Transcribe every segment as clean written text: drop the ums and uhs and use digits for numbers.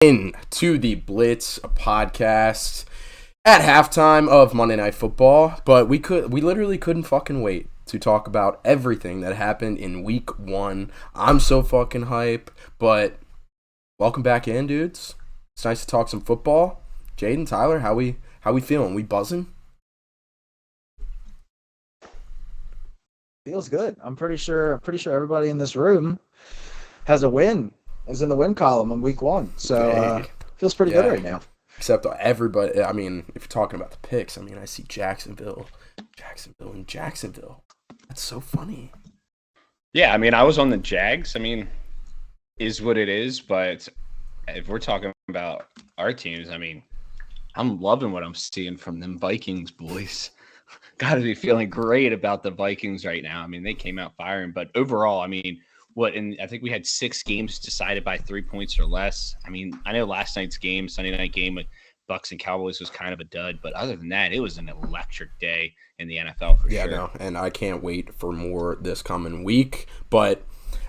in to the Blitz podcast at halftime of Monday Night Football, but we literally couldn't fucking wait to talk about everything that happened in week 1. I'm so fucking hype, but welcome back in, dudes. It's nice to talk some football. Jaden, Tyler, how we feeling? We buzzing? Feels good. I'm pretty sure everybody in this room has a win. Is in the win column in week 1. So feels pretty good right now. Except everybody, I mean, if you're talking about the picks, I mean, I see Jacksonville. That's so funny. Yeah, I mean, I was on the Jags. I mean, is what it is. But if we're talking about our teams, I mean, I'm loving what I'm seeing from them Vikings boys. Got to be feeling great about the Vikings right now. I mean, they came out firing. But overall, I mean, I think we had 6 games decided by 3 points or less. I mean, I know last night's game, Sunday night game with Bucks and Cowboys was kind of a dud, but other than that, it was an electric day in the NFL for sure. Yeah, no, and I can't wait for more this coming week, but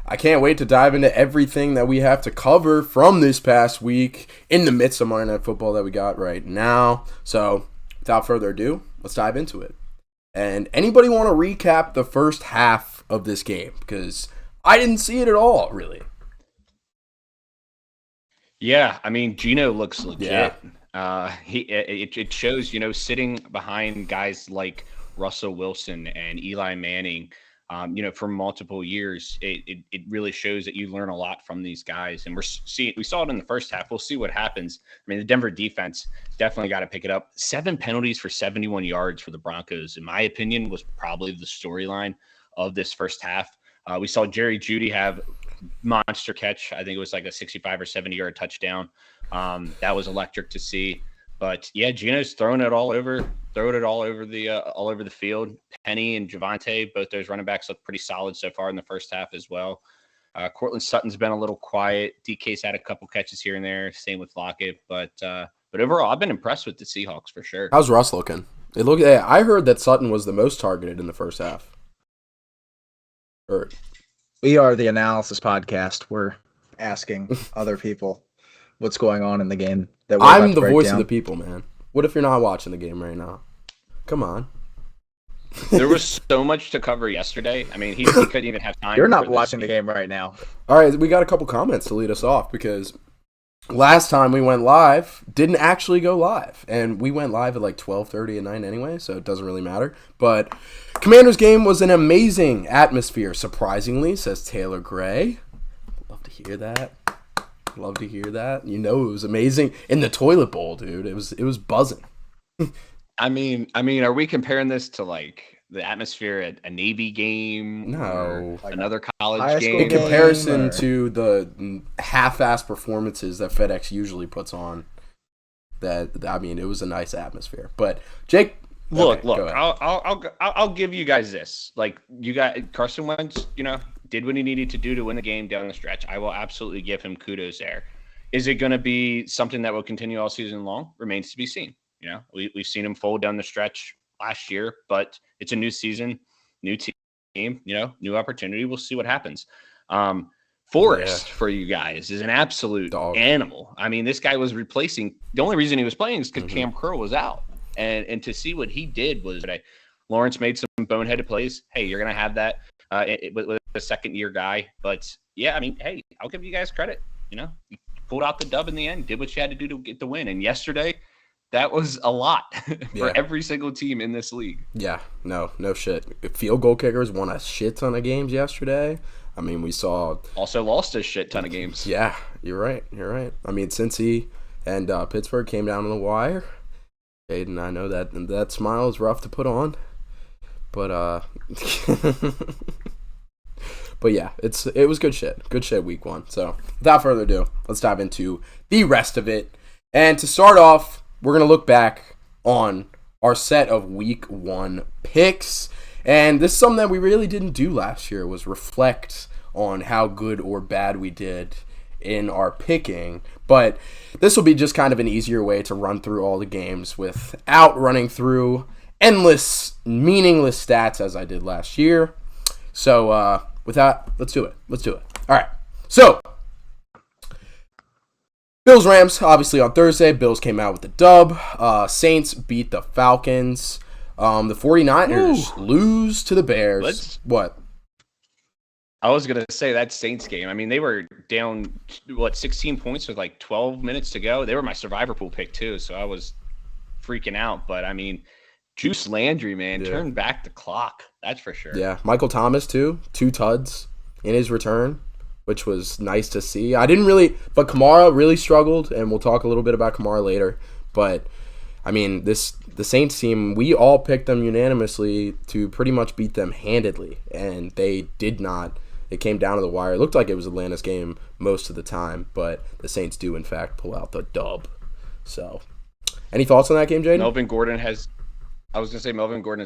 I can't wait to dive into everything that we have to cover from this past week in the midst of Monday Night Football that we got right now. So, without further ado, let's dive into it. And anybody want to recap the first half of this game? Because I didn't see it at all, really. Yeah, I mean, Geno looks legit. Yeah. It shows, sitting behind guys like Russell Wilson and Eli Manning, for multiple years. It really shows that you learn a lot from these guys, and we saw it in the first half. We'll see what happens. I mean, the Denver defense definitely got to pick it up. 7 penalties for 71 yards for the Broncos, in my opinion, was probably the storyline of this first half. We saw Jerry Jeudy have monster catch. I think it was like a 65 or 70-yard touchdown. That was electric to see. But yeah, Geno's throwing it all over the field. Penny and Javonte, both those running backs look pretty solid so far in the first half as well. Cortland Sutton's been a little quiet. DK's had a couple catches here and there. Same with Lockett. But overall, I've been impressed with the Seahawks for sure. How's Russ looking? I heard that Sutton was the most targeted in the first half. We are the analysis podcast. We're asking other people what's going on in the game. I'm the voice of the people, man. What if you're not watching the game right now? Come on. There was so much to cover yesterday. I mean, he couldn't even have time. You're not watching the game right now. All right, we got a couple comments to lead us off because last time we went live, didn't actually go live. And we went live at like 12:30 at night anyway, so it doesn't really matter. But Commanders game was an amazing atmosphere, surprisingly, says Taylor Gray. Love to hear that. It was amazing. In the toilet bowl, dude. It was buzzing. I mean, are we comparing this to like the atmosphere at a Navy game? No. Like another college game? In comparison to the half-ass performances that FedEx usually puts on, it was a nice atmosphere. But Jake, look, I'll give you guys this. Like, you got Carson Wentz, did what he needed to do to win the game down the stretch. I will absolutely give him kudos there. Is it going to be something that will continue all season long? Remains to be seen. We've seen him fold down the stretch last year, but it's a new season, new team, new opportunity. We'll see what happens. Forrest for you guys is an absolute animal. I mean, this guy was replacing. The only reason he was playing is because Cam Curl was out, and to see what he did was that Lawrence made some boneheaded plays. Hey, you're gonna have that with a second-year guy, but yeah, I mean, hey, I'll give you guys credit. You pulled out the dub in the end, did what you had to do to get the win, and yesterday. That was a lot for every single team in this league. Yeah, no shit. Field goal kickers won a shit ton of games yesterday. I mean, we saw... Also lost a shit ton of games. Yeah, you're right. I mean, Cincy and Pittsburgh came down on the wire. Jaden, I know that smile is rough to put on. But, but yeah, it was good shit. Good shit week 1. So, without further ado, let's dive into the rest of it. And to start off, we're going to look back on our set of week 1 picks. And this is something that we really didn't do last year, was reflect on how good or bad we did in our picking. But this will be just kind of an easier way to run through all the games without running through endless, meaningless stats as I did last year. So with that, let's do it. All right. So Bills Rams, obviously on Thursday. Bills came out with the dub. Saints beat the Falcons. The 49ers lose to the Bears. What? I was going to say that Saints game. I mean, they were down, 16 points with like 12 minutes to go. They were my survivor pool pick too, so I was freaking out. But, I mean, Juice Landry, man, turned back the clock. That's for sure. Yeah, Michael Thomas too. 2 tuds in his return, which was nice to see. But Kamara really struggled, and we'll talk a little bit about Kamara later. But, I mean, the Saints team, we all picked them unanimously to pretty much beat them handedly, and they did not. It came down to the wire. It looked like it was Atlanta's game most of the time, but the Saints do, in fact, pull out the dub. So, any thoughts on that game, Jaden? Melvin Gordon has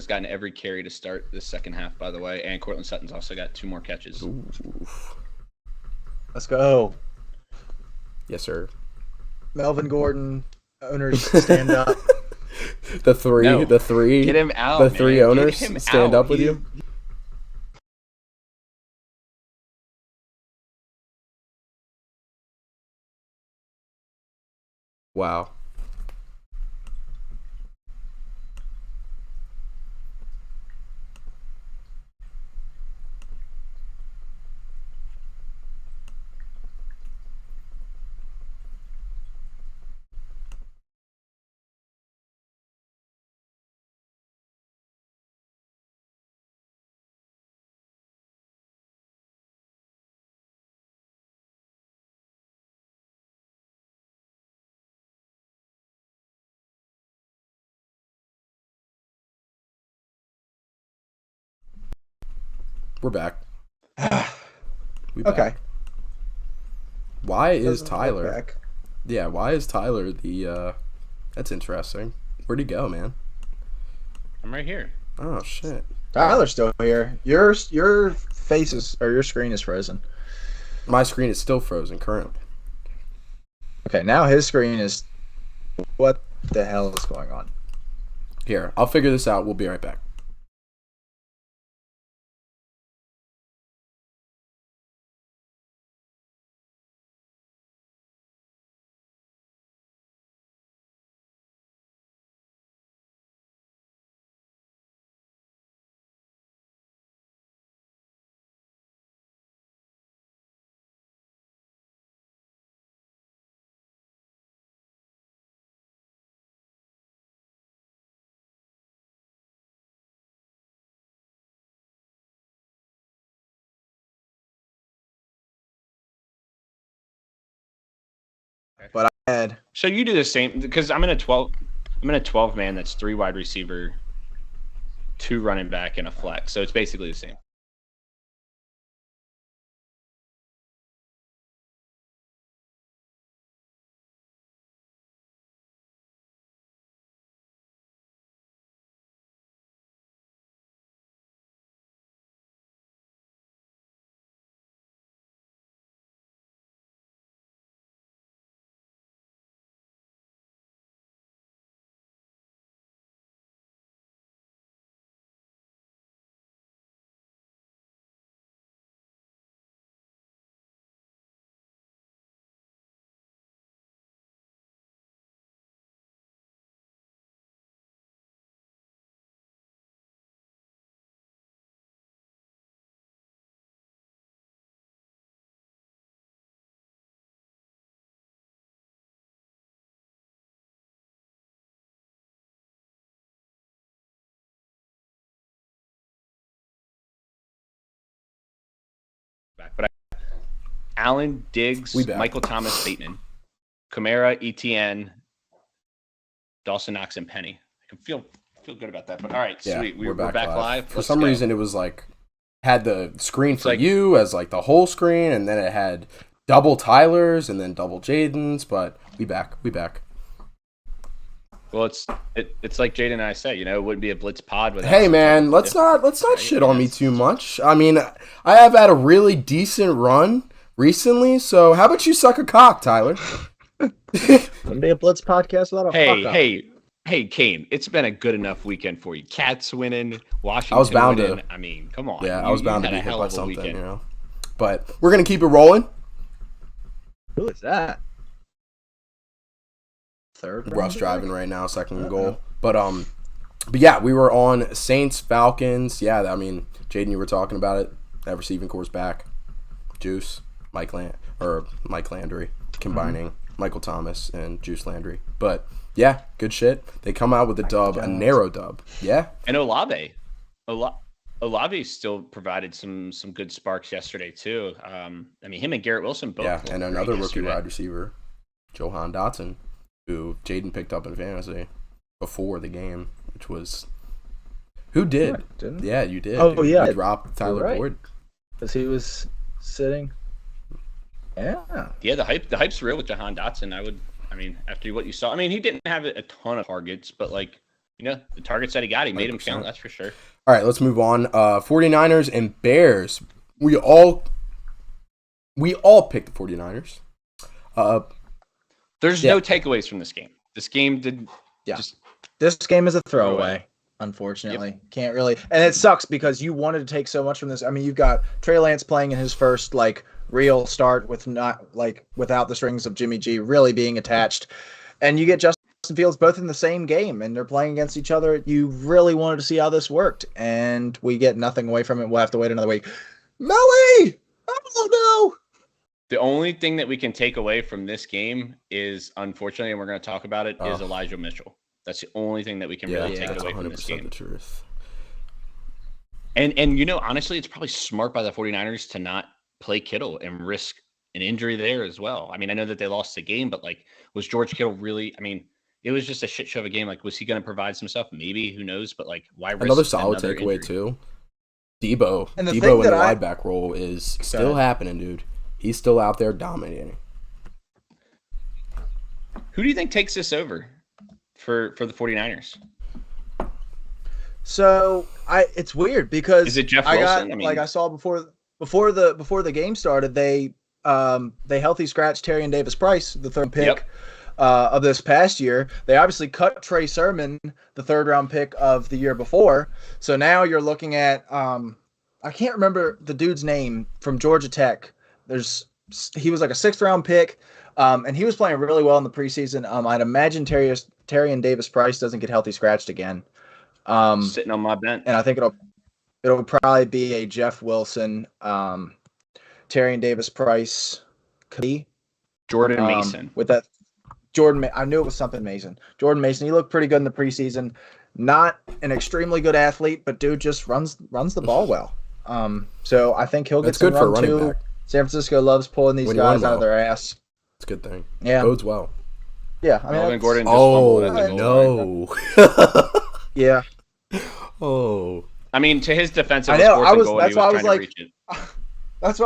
gotten every carry to start the second half, by the way, and Cortland Sutton's also got 2 more catches. Oof. Let's go. Yes, sir. Melvin Gordon, owners stand up. The three, get him out. The man. 3 owners stand up with you. Wow. We're back. Okay. Why is Tyler? Back. Yeah, why is Tyler the? That's interesting. Where'd he go, man? I'm right here. Oh shit. Tyler's still here. Your face is, or your screen is frozen. My screen is still frozen currently. Okay, now his screen is. What the hell is going on? Here, I'll figure this out. We'll be right back. But I had. So you do the same because I'm in a 12 man that's 3 wide receiver, 2 running back, and a flex. So it's basically the same. But Allen, Diggs, Michael Thomas, Bateman, Kamara, ETN, Dawson Knox, and Penny. I can feel good about that. But all right, yeah, sweet. We're back live. For some reason, it was like had the screen for you as like the whole screen, and then it had double Tylers and then double Jaden's. But we back. Well, it's like Jaden and I say, it wouldn't be a Blitz pod without. Hey man, let's not shit on me too much. I mean, I have had a really decent run recently, so how about you suck a cock, Tyler? Wouldn't be a Blitz podcast without a fuck up. Hey, Kane, it's been a good enough weekend for you. Cats winning, Washington I was bound winning. to. I mean, come on. Yeah, I was bound to be hit by something, weekend. But we're gonna keep it rolling. Who is that? third. Russ driving right now, second goal. But yeah, we were on Saints Falcons. Yeah, I mean, Jaden, you were talking about it. That receiving core's back. Juice, Mike Landry, combining Michael Thomas and Juice Landry. But yeah, good shit. They come out with a dub, a narrow dub. Yeah, and Olave still provided some good sparks yesterday too. I mean, him and Garrett Wilson both. Yeah, and another rookie wide receiver, Johan Dotson, who Jaden picked up in fantasy before the game, which was who did? Yeah, you did. Oh, dude. Yeah, you dropped Tyler Boyd because he was sitting. Yeah, the hype's real with Jahan Dotson. I mean, after what you saw, I mean, he didn't have a ton of targets, but like, you know, the targets that he got, he made 100%. Him count. That's for sure. All right, let's move on. 49ers and Bears. We all picked the 49ers. There's no takeaways from this game. This game did just... This game is a throwaway, unfortunately. Yep. Can't really... And it sucks because you wanted to take so much from this. I mean, you've got Trey Lance playing in his first, like, real start with without the strings of Jimmy G really being attached. And you get Justin Fields both in the same game, and they're playing against each other. You really wanted to see how this worked, and we get nothing away from it. We'll have to wait another week. Melly! Oh, no! The only thing that we can take away from this game is, unfortunately, and we're going to talk about it, is Elijah Mitchell. That's the only thing that we can really take away from this game. The truth. And you know, honestly, it's probably smart by the 49ers to not play Kittle and risk an injury there as well. I mean, I know that they lost the game, but like, was George Kittle really, I mean, it was just a shit show of a game. Like, was he going to provide some stuff? Maybe, who knows? But like, why risk another solid takeaway too? Debo in the wide back role is still happening, dude. He's still out there dominating. Who do you think takes this over for the 49ers? So it's weird because is it Jeff Wilson? I saw before the game started, they healthy scratched Terry and Davis Price, the third pick of this past year. They obviously cut Trey Sermon, the third round pick of the year before. So now you're looking at I can't remember the dude's name from Georgia Tech. He was like a 6th round pick, and he was playing really well in the preseason. I'd imagine Terry and Davis Price doesn't get healthy scratched again. Sitting on my bench, and I think it'll probably be a Jeff Wilson, Terry and Davis Price, Jordan Mason. With that, Jordan, I knew it was something Mason. Jordan Mason. He looked pretty good in the preseason. Not an extremely good athlete, but dude just runs the ball well. So I think he'll get some run too. Back. San Francisco loves pulling these guys out of their ass. It's a good thing. Yeah, bodes well. Yeah, I mean, Melvin Gordon just fumbled at the goal line. Yeah. Oh. I mean, to his defense, I know. That's why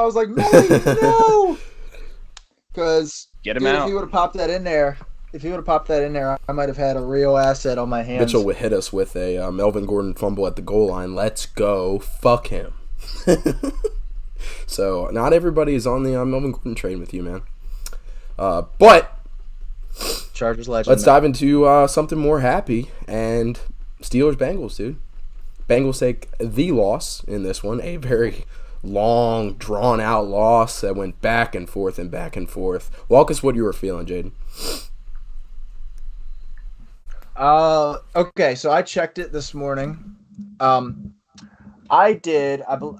I was like, no, because get him out. If he would have popped that in there, I might have had a real asset on my hands. Mitchell would hit us with a Melvin Gordon fumble at the goal line. Let's go. Fuck him. So not everybody is on the Melvin Gordon train with you, man. But Chargers legend. Let's dive into something more happy and Steelers-Bengals, dude. Bengals take the loss in this one, a very long, drawn-out loss that went back and forth and back and forth. Walk us what you were feeling, Jaden. Okay, so I checked it this morning. I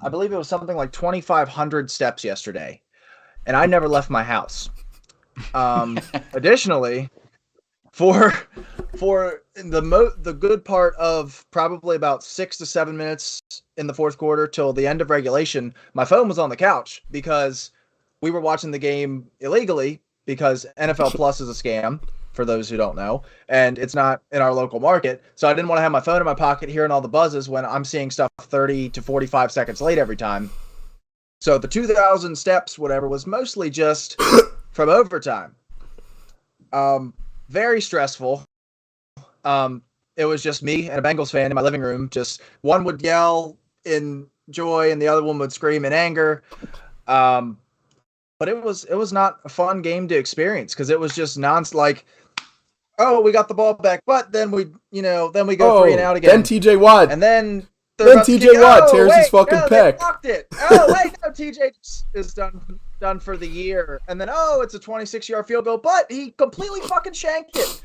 believe it was something like 2,500 steps yesterday, and I never left my house. Additionally, for the good part of probably about 6 to 7 minutes in the fourth quarter till the end of regulation, my phone was on the couch because we were watching the game illegally because NFL Plus is a scam, for those who don't know, and it's not in our local market. So I didn't want to have my phone in my pocket hearing all the buzzes when I'm seeing stuff 30 to 45 seconds late every time. So the 2,000 steps, whatever, was mostly just from overtime. Very stressful. It was just me and a Bengals fan in my living room. Just one would yell in joy and the other one would scream in anger. But it was not a fun game to experience because it was just like, oh, we got the ball back, but then we go 3 and out again. Then TJ Watt. And then TJ Watt tears his fucking pec. Blocked it. Oh, wait, no, TJ is done for the year. And then, it's a 26-yard field goal, but he completely fucking shanked it.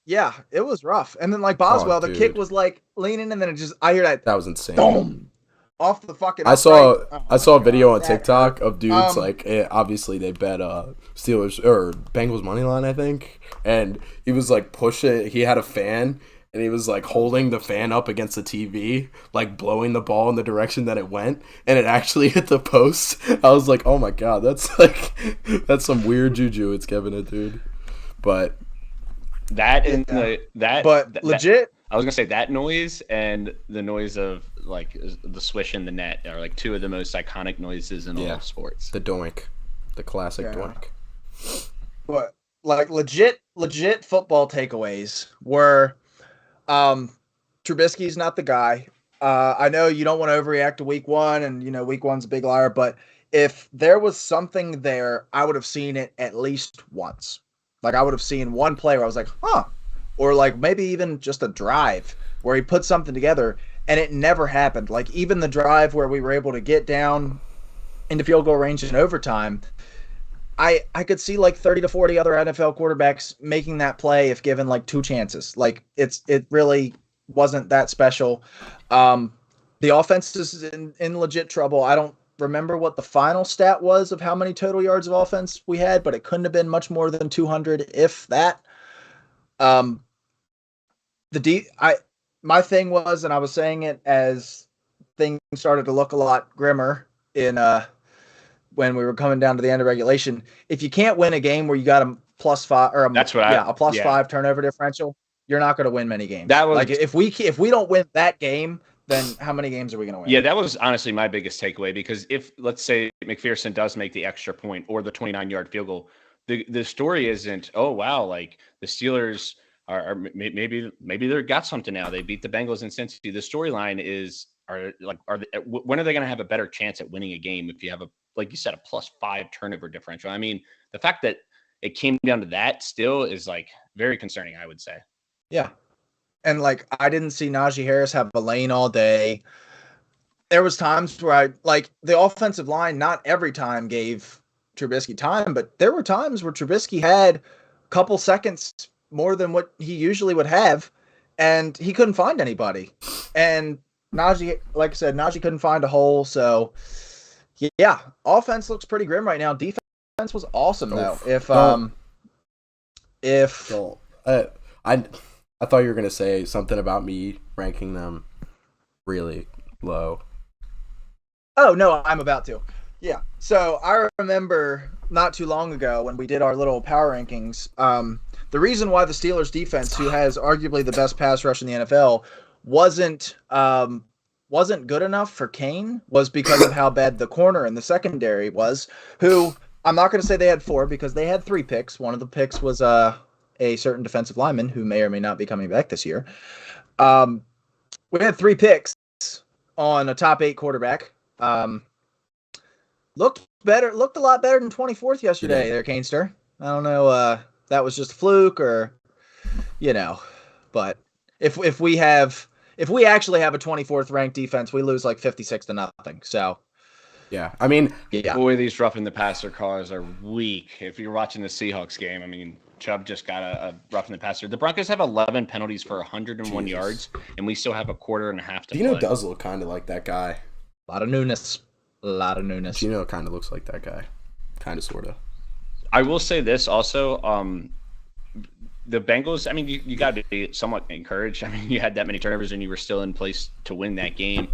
Yeah, it was rough. And then like Boswell, the kick dude. was like leaning, and then I hear that That was insane. boom off the fucking. I saw upright. I saw a video on that TikTok hurt. of dudes obviously they bet Steelers or Bengals money line, I think, and he was like pushing. He had a fan and he was like holding the fan up against the TV, like blowing the ball in the direction that it went, and it actually hit the post. I was like, oh my god, that's some weird juju it's giving it, dude. But legit. I was gonna say that noise and the noise of like the swish in the net are like two of the most iconic noises in all of sports. The doink, the classic doink. But like legit football takeaways were, Trubisky's not the guy. I know you don't want to overreact to week one, and week one's a big liar, but if there was something there, I would have seen it at least once. Like I would have seen one play where I was like, huh. Or like maybe even just a drive where he put something together, and it never happened. Like even the drive where we were able to get down into field goal range in overtime, I could see like 30 to 40 other NFL quarterbacks making that play if given like two chances. Like it really wasn't that special. The offense is in legit trouble. I don't remember what the final stat was of how many total yards of offense we had, but it couldn't have been much more than 200, if that. My thing was, and I was saying it as things started to look a lot grimmer when we were coming down to the end of regulation. If you can't win a game where you got a +5 or a +5 turnover differential, you're not going to win many games. That was like if we don't win that game, then how many games are we going to win? Yeah, that was honestly my biggest takeaway, because if let's say McPherson does make the extra point or the 29-yard field goal, the story isn't, oh wow, like the Steelers are maybe they got something now. They beat the Bengals in Cincy. The storyline is when are they going to have a better chance at winning a game if you have like you said, a +5 turnover differential? I mean, the fact that it came down to that still is like very concerning, I would say. Yeah. And like I didn't see Najee Harris have a lane all day. There was times where the offensive line not every time gave Trubisky time, but there were times where Trubisky had a couple seconds more than what he usually would have, and he couldn't find anybody. And Najee, like I said, Najee couldn't find a hole. So yeah, offense looks pretty grim right now. Defense was awesome though. I thought you were gonna say something about me ranking them really low. Oh no, I'm about to. Yeah. So I remember not too long ago when we did our little power rankings, the reason why the Steelers defense, who has arguably the best pass rush in the NFL, wasn't good enough for Kane was because of how bad the corner in the secondary was, who I'm not going to say they had 4 because they had 3 picks. One of the picks was a certain defensive lineman who may or may not be coming back this year. We had 3 picks on a top 8 quarterback. Looked a lot better than 24th yesterday there, Canester. I don't know that was just a fluke or but if we actually have a 24th ranked defense, we lose like 56-0. So yeah, I mean, boy, these roughing the passer calls are weak. If you're watching the Seahawks game, I mean, Chubb just got a roughing the passer. The Broncos have 11 penalties for 101 yards, and we still have a quarter and a half to play. Dino does look kind of like that guy. A lot of newness. Dino kind of looks like that guy. Kind of, sort of. I will say this also. The Bengals, I mean, you got to be somewhat encouraged. I mean, you had that many turnovers and you were still in place to win that game.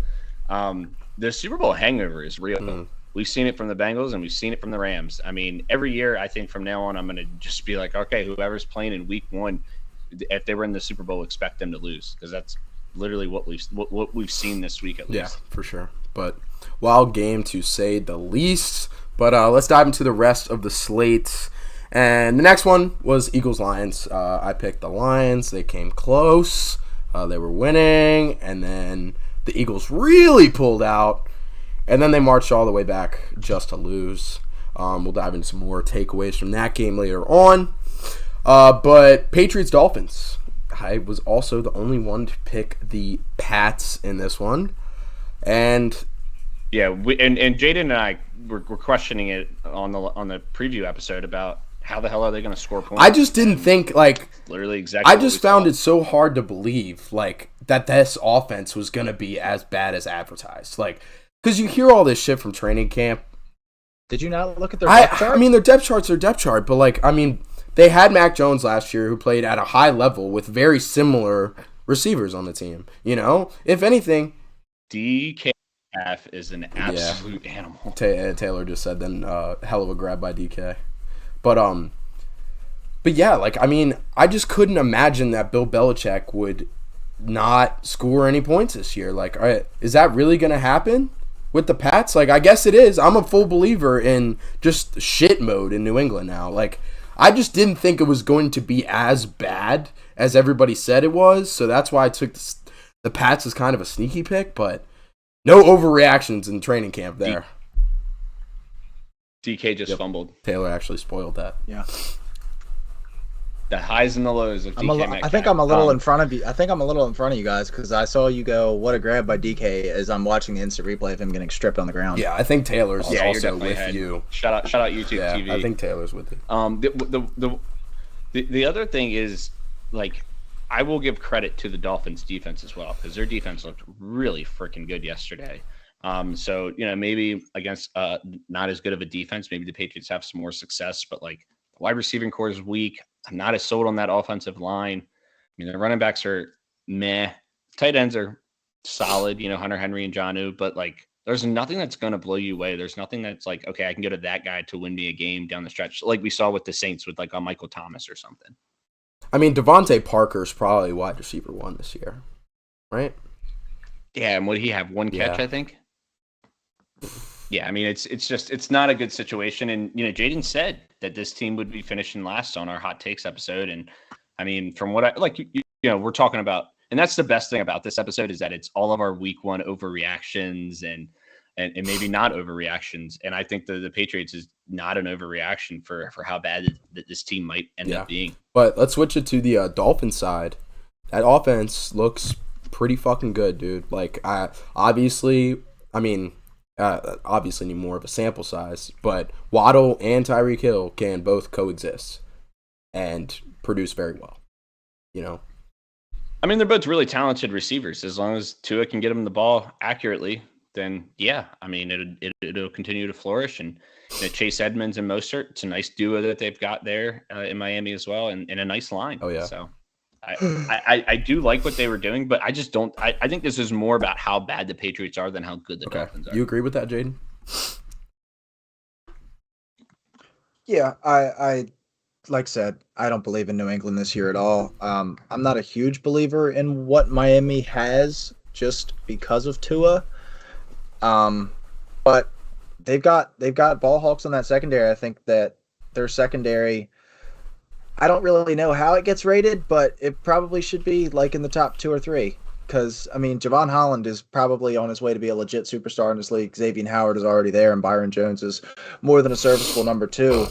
The Super Bowl hangover is real. Mm-hmm. We've seen it from the Bengals and we've seen it from the Rams. I mean, every year, I think from now on, I'm going to just be like, okay, whoever's playing in week 1, if they were in the Super Bowl, expect them to lose, because that's literally what we've seen this week at least. Yeah, for sure. But wild game to say the least. But let's dive into the rest of the slate. And the next one was Eagles-Lions. I picked the Lions. They came close. They were winning. And then the Eagles really pulled out. And then they marched all the way back just to lose. We'll dive into some more takeaways from that game later on. But Patriots-Dolphins. I was also the only one to pick the Pats in this one. And yeah, and Jaden and I were questioning it on the preview episode about how the hell are they going to score points? I just didn't think, like, literally exactly. I just found it so hard to believe, like, that this offense was going to be as bad as advertised. Like, because you hear all this shit from training camp. Did you not look at their depth chart? I mean, their depth charts are depth chart, but, like, I mean, they had Mac Jones last year who played at a high level with very similar receivers on the team. You know? If anything, DK is an absolute animal. Taylor just said then hell of a grab by DK. But yeah, like, I mean, I just couldn't imagine that Bill Belichick would not score any points this year. Like, all right, is that really going to happen with the Pats? Like, I guess it is. I'm a full believer in just shit mode in New England now. Like, I just didn't think it was going to be as bad as everybody said it was, so that's why I took the Pats as kind of a sneaky pick, but no overreactions in training camp there. DK just fumbled. Taylor actually spoiled that. Yeah. The highs and the lows of DK Metcalf. I think I'm a little in front of you. I think I'm a little in front of you guys because I saw you go, what a grab by DK, as I'm watching the instant replay of him getting stripped on the ground. Yeah, I think Taylor's also with ahead. you. Shout out YouTube TV. I think Taylor's with you. The other thing is, like, I will give credit to the Dolphins defense as well, because their defense looked really freaking good yesterday. So, you know, maybe against not as good of a defense, maybe the Patriots have some more success, but, like, the wide receiving core is weak. I'm not as sold on that offensive line. I mean, the running backs are meh. Tight ends are solid, you know, Hunter Henry and Jonnu, but, like, there's nothing that's going to blow you away. There's nothing that's like, okay, I can go to that guy to win me a game down the stretch, like we saw with the Saints with, like, a Michael Thomas or something. I mean, Devontae Parker's probably wide receiver 1 this year, right? Yeah, and what did he have? One catch, I think? Yeah, I mean, it's not a good situation. And, you know, Jaden said that this team would be finishing last on our Hot Takes episode. And, I mean, from what you know, we're talking about, and that's the best thing about this episode is that it's all of our week 1 overreactions and maybe not overreactions. And I think the Patriots is not an overreaction for how bad that this team might end up being. But let's switch it to the Dolphins side. That offense looks pretty fucking good, dude. Like, obviously need more of a sample size, but Waddle and Tyreek Hill can both coexist and produce very well. You know? I mean, they're both really talented receivers. As long as Tua can get them the ball accurately, then yeah, I mean, it'll continue to flourish. And, you know, Chase Edmonds and Mostert, it's a nice duo that they've got there in Miami as well, and a nice line. Oh yeah. So I do like what they were doing, but I just don't. I think this is more about how bad the Patriots are than how good the Dolphins are. You agree with that, Jaden? Yeah, I like I said, I don't believe in New England this year at all. I'm not a huge believer in what Miami has just because of Tua. But they've got ball hawks on that secondary. I think that their secondary, I don't really know how it gets rated, but it probably should be like in the top 2 or 3. Because, I mean, Javon Holland is probably on his way to be a legit superstar in this league. Xavier Howard is already there, and Byron Jones is more than a serviceable number 2.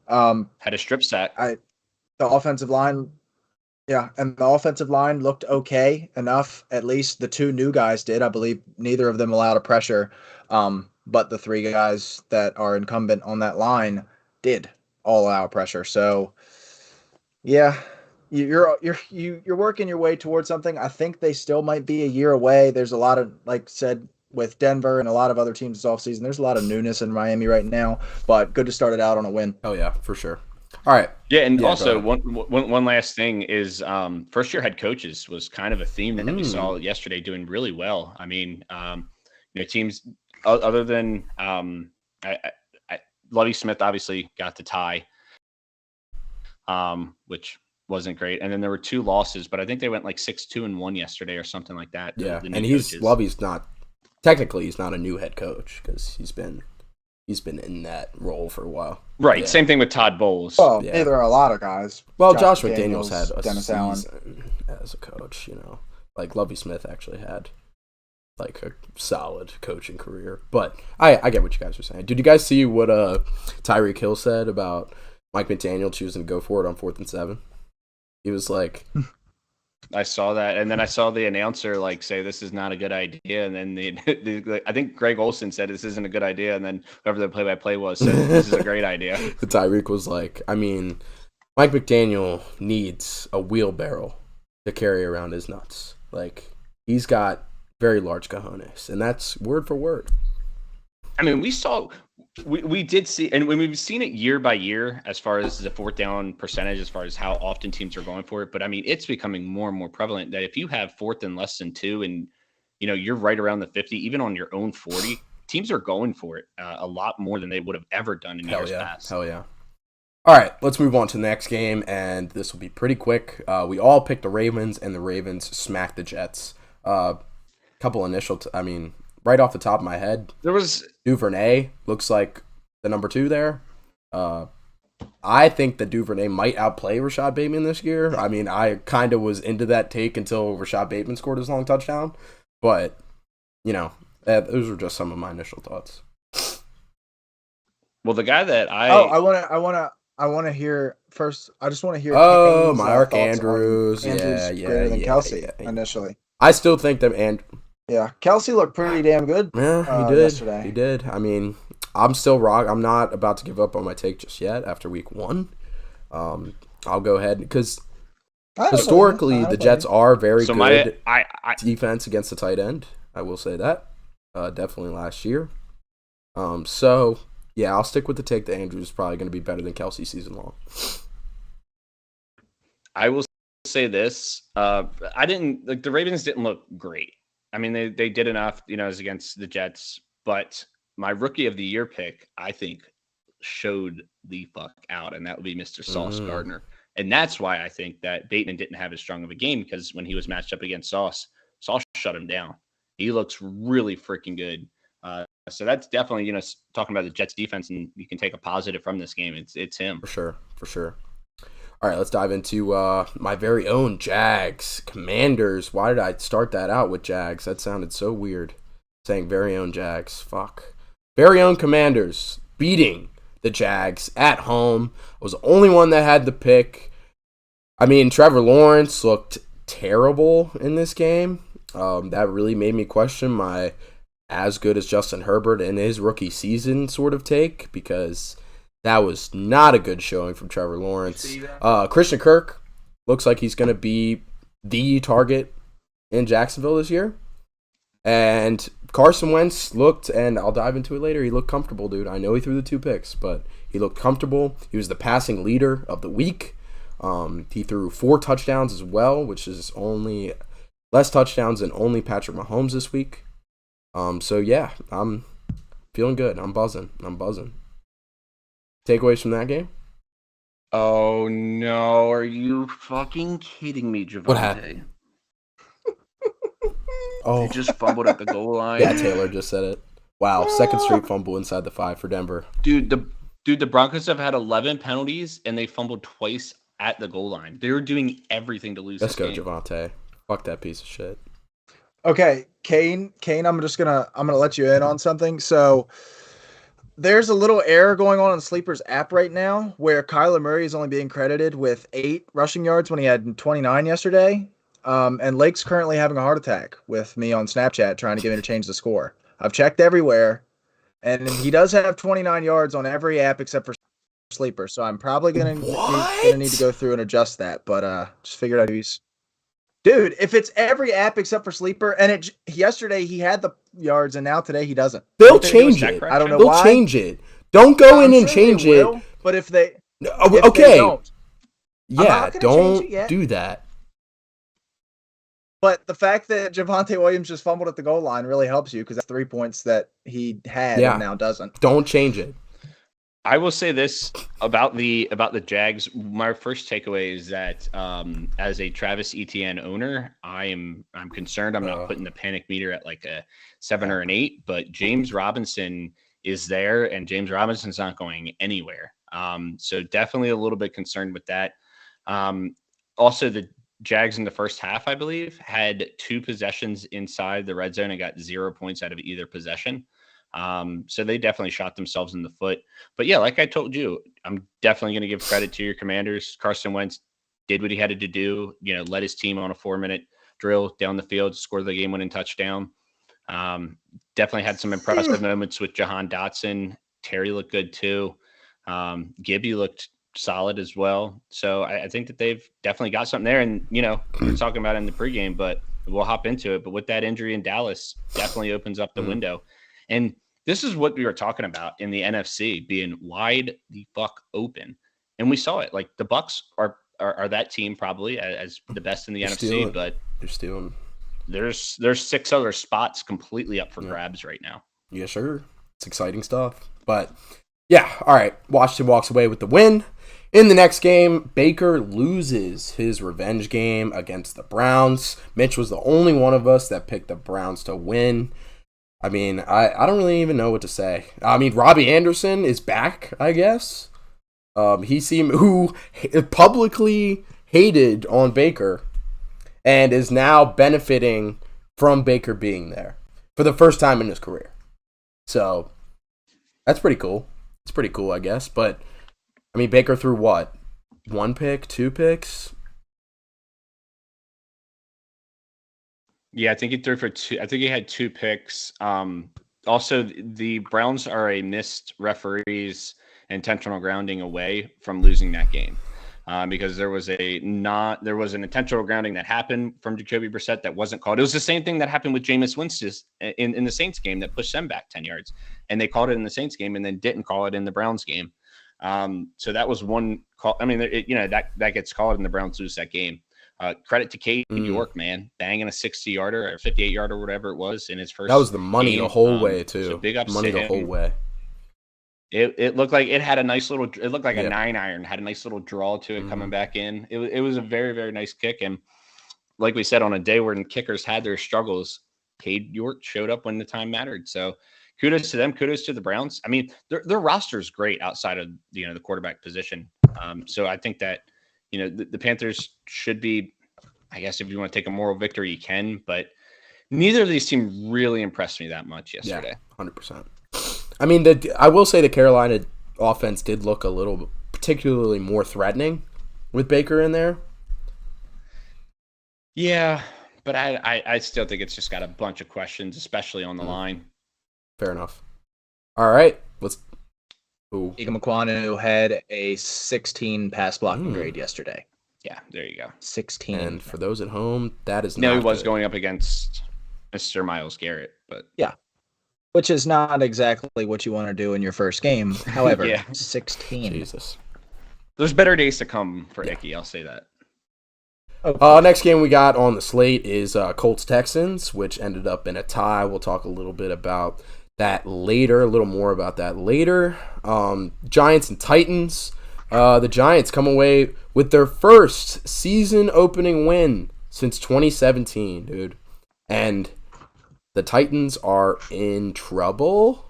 Had a strip sack. The offensive line, and the offensive line looked okay enough. At least the 2 new guys did. I believe neither of them allowed a pressure, but the 3 guys that are incumbent on that line did all allow pressure. So, yeah, you're working your way towards something. I think they still might be a year away. There's a lot of, like said, with Denver and a lot of other teams this offseason, there's a lot of newness in Miami right now, but good to start it out on a win. Oh, yeah, for sure. All right. Yeah, and also one last thing is first-year head coaches was kind of a theme that we saw yesterday doing really well. I mean, you know, teams other than Lovie Smith obviously got the tie, which wasn't great. And then there were 2 losses, but I think they went like 6-2-1 yesterday or something like that. Yeah, and Lovie's not technically he's not a new head coach because he's been in that role for a while. Right. Yeah. Same thing with Todd Bowles. Well, neither are a lot of guys. Well, Josh McDaniels had a Dennis season Allen as a coach, you know. Like Lovie Smith actually had like a solid coaching career. But I get what you guys are saying. Did you guys see what Tyreek Hill said about Mike McDaniel choosing to go for it on 4th and 7? He was like, I saw that, and then I saw the announcer like say this is not a good idea, and then I think Greg Olson said this isn't a good idea, and then whoever the play-by-play was said this is a great idea. Tyreek was like, I mean, Mike McDaniel needs a wheelbarrow to carry around his nuts. Like, he's got very large cojones, and that's word for word. I mean, we did see, and when we've seen it year by year as far as the fourth down percentage, as far as how often teams are going for it. But I mean, it's becoming more and more prevalent that if you have fourth and less than 2, and you're right around the 50, even on your own 40, teams are going for it a lot more than they would have ever done in years past. Hell yeah. All right, let's move on to the next game, and this will be pretty quick. We all picked the Ravens, and the Ravens smacked the Jets. Couple initial, right off the top of my head, there was Duvernay looks like the number 2 there. I think that Duvernay might outplay Rashad Bateman this year. I mean, I kind of was into that take until Rashad Bateman scored his long touchdown, but those were just some of my initial thoughts. Well, the guy that I want to hear first. I just want to hear. Mark Andrews. Andrews greater than Kelsey initially. I still think that Yeah, Kelsey looked pretty damn good. Yeah, he did. Yesterday. He did. I mean, I'm still I'm not about to give up on my take just yet after week 1. I'll go ahead because historically the Jets are very good defense against the tight end. I will say that. Definitely last year. So yeah, I'll stick with the take that Andrews is probably going to be better than Kelsey season long. I will say this: the Ravens didn't look great. I mean, they did enough, as against the Jets, but my rookie of the year pick, I think, showed the fuck out, and that would be Mr. Sauce Gardner. And that's why I think that Bateman didn't have as strong of a game, because when he was matched up against Sauce shut him down. He looks really freaking good. So that's definitely, talking about the Jets defense, and you can take a positive from this game. It's him. For sure. All right, let's dive into my very own Jags Commanders. Why did I start that out with Jags? That sounded so weird, saying very own Jags. Fuck. Very own Commanders beating the Jags at home. I was the only one that had the pick. I mean, Trevor Lawrence looked terrible in this game. That really made me question my as good as Justin Herbert in his rookie season sort of take, because that was not a good showing from Trevor Lawrence. Christian Kirk looks like he's going to be the target in Jacksonville this year. And Carson Wentz looked, and I'll dive into it later, he looked comfortable, dude. I know he threw the 2 picks, but he looked comfortable. He was the passing leader of the week. He threw 4 touchdowns as well, which is only less touchdowns than only Patrick Mahomes this week. So, yeah, I'm feeling good. I'm buzzing. Takeaways from that game? Oh, no. Are you fucking kidding me, Javonte? What happened? They just fumbled at the goal line. Yeah, Taylor just said it. Wow, second straight fumble inside the 5 for Denver. Dude, the Broncos have had 11 penalties, and they fumbled twice at the goal line. They were doing everything to lose this game. Let's go, Javonte. Fuck that piece of shit. Okay, Kane, I'm gonna let you in on something. So there's a little error going on Sleeper's app right now where Kyler Murray is only being credited with 8 rushing yards when he had 29 yesterday. And Lake's currently having a heart attack with me on Snapchat trying to get me to change the score. I've checked everywhere, and he does have 29 yards on every app except for Sleeper. So I'm probably gonna need to go through and adjust that. But just figured out he's. Dude, if it's every app except for Sleeper, and yesterday he had the yards, and now today he doesn't. They'll change it. I don't know why. They'll change it. Don't go in and change it. But if they, okay, don't, don't do that. But the fact that Javonte Williams just fumbled at the goal line really helps you, because that's 3 points that he had and now doesn't. Don't change it. I will say this about the Jags. My first takeaway is that as a Travis Etienne owner, I'm concerned. I'm not putting the panic meter at like a 7 or an 8, but James Robinson is there, and James Robinson's not going anywhere. So definitely a little bit concerned with that. Also, the Jags in the first half, I believe, had 2 possessions inside the red zone and got 0 points out of either possession. So they definitely shot themselves in the foot. But yeah, like I told you, I'm definitely going to give credit to your Commanders. Carson Wentz did what he had to do, led his team on a 4-minute drill down the field, scored the game-winning touchdown. Definitely had some impressive moments with Jahan Dotson. Terry looked good too. Gibby looked solid as well. So I think that they've definitely got something there. And, we were talking about it in the pregame, but we'll hop into it. But with that injury in Dallas, definitely opens up the window. And this is what we were talking about in the NFC being wide the fuck open. And we saw it. Like the Bucs are that team probably as the best in the NFC, but they're stealing. There's 6 other spots completely up for grabs right now. Yeah, sure. It's exciting stuff. But yeah, all right. Washington walks away with the win. In the next game, Baker loses his revenge game against the Browns. Mitch was the only one of us that picked the Browns to win. I mean, I don't really even know what to say. I mean, Robbie Anderson is back, I guess. Who publicly hated on Baker and is now benefiting from Baker being there for the first time in his career. So that's pretty cool. It's pretty cool, I guess. But, I mean, Baker threw what? 1 pick, 2 picks? Yeah, I think he threw for 2. I think he had 2 picks. Also, the Browns are a missed referees intentional grounding away from losing that game. Because there was an intentional grounding that happened from Jacoby Brissett that wasn't called. It was the same thing that happened with Jameis Winston in the Saints game that pushed them back 10 yards, and they called it in the Saints game and then didn't call it in the Browns game. So that was one call. I mean, that gets called and the Browns lose that game. Credit to Kane York, man, banging a 60-yarder or 58-yarder, whatever it was in his first. That was the money game. The whole way too. So big ups money to the him. Whole way. It looked like it had a nice little. It looked like a 9-iron. Had a nice little draw to it coming back in. It was a very, very nice kick, and like we said, on a day when kickers had their struggles, Cade York showed up when the time mattered. So kudos to them. Kudos to the Browns. I mean, their roster is great outside of the quarterback position. So I think that the Panthers should be. I guess if you want to take a moral victory, you can. But neither of these teams really impressed me that much yesterday. Yeah, 100%. I mean, I will say the Carolina offense did look a little particularly more threatening with Baker in there. Yeah, but I still think it's just got a bunch of questions, especially on the line. Fair enough. All right, let's. Iga Mekwonu had a 16 pass blocking grade yesterday. Yeah, there you go. 16. And for those at home, that is no, not he was good. going up against Mr. Myles Garrett, but yeah, which is not exactly what you want to do in your first game. However, 16. Jesus. There's better days to come for Icky, I'll say that. Okay. Next game we got on the slate is Colts-Texans, which ended up in a tie. We'll talk a little bit about that later, a little more about that later. Giants and Titans. The Giants come away with their first season opening win since 2017, dude. And the Titans are in trouble.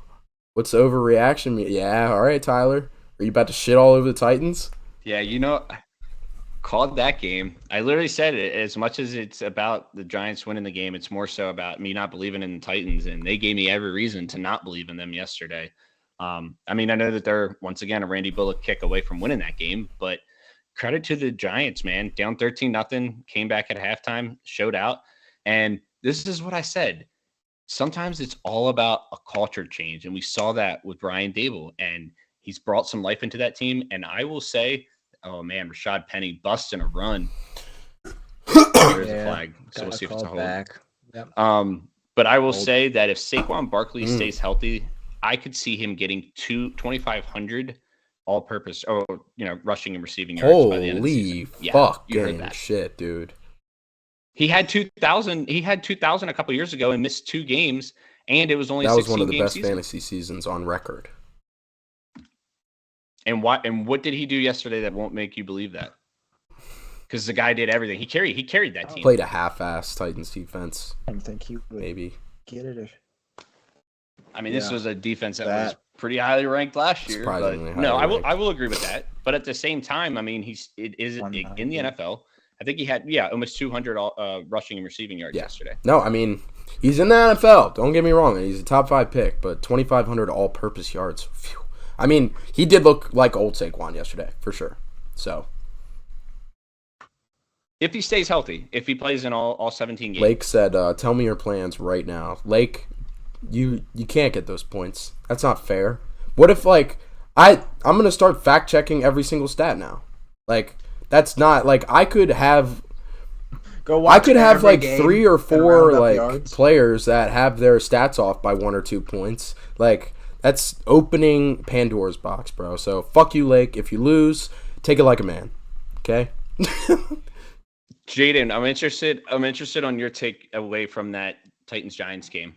What's the overreaction? Yeah, all right, Tyler. Are you about to shit all over the Titans? Yeah, called that game. I literally said it. As much as it's about the Giants winning the game, it's more so about me not believing in the Titans, and they gave me every reason to not believe in them yesterday. I mean, I know that they're, once again, a Randy Bullock kick away from winning that game, but credit to the Giants, man. Down 13-0, came back at halftime, showed out. And this is what I said. Sometimes it's all about a culture change, and we saw that with Brian Dable, and he's brought some life into that team. And I will say, oh, man, Rashad Penny busting a run. There's a flag, so we'll see if it's a hold. Back. Yep. But I will say that if Saquon Barkley stays healthy, I could see him getting 2,500 all-purpose, rushing and receiving yards by the end of the season. Holy fucking that. shit, dude! He had 2,000. He had 2,000 a couple years ago and missed 2 games, and it was only that was one of the best season. fantasy seasons on record. And what did he do yesterday that won't make you believe that? Because the guy did everything. He carried that team. Played a half-ass Titans defense. I don't think he would maybe get it. I mean, this was a defense that was pretty highly ranked last year. Surprisingly but no, highly I will agree with that. But at the same time, I mean, it is in the NFL. I think he had almost 200 rushing and receiving yards yesterday. No, I mean, he's in the NFL. Don't get me wrong. He's a top 5 pick, but 2,500 all-purpose yards. Phew. I mean, he did look like old Saquon yesterday, for sure. So, If he stays healthy, if he plays in all 17 games. Lake said, "Tell me your plans right now." Lake, you can't get those points. That's not fair. What if like I'm gonna start fact checking every single stat now? Like that's not like I could have like 3 or 4 like players that have their stats off by 1 or 2 points. Like that's opening Pandora's box, bro. So fuck you, Lake. If you lose, take it like a man. Okay. Jaden, I'm interested on your take away from that Titans-Giants game.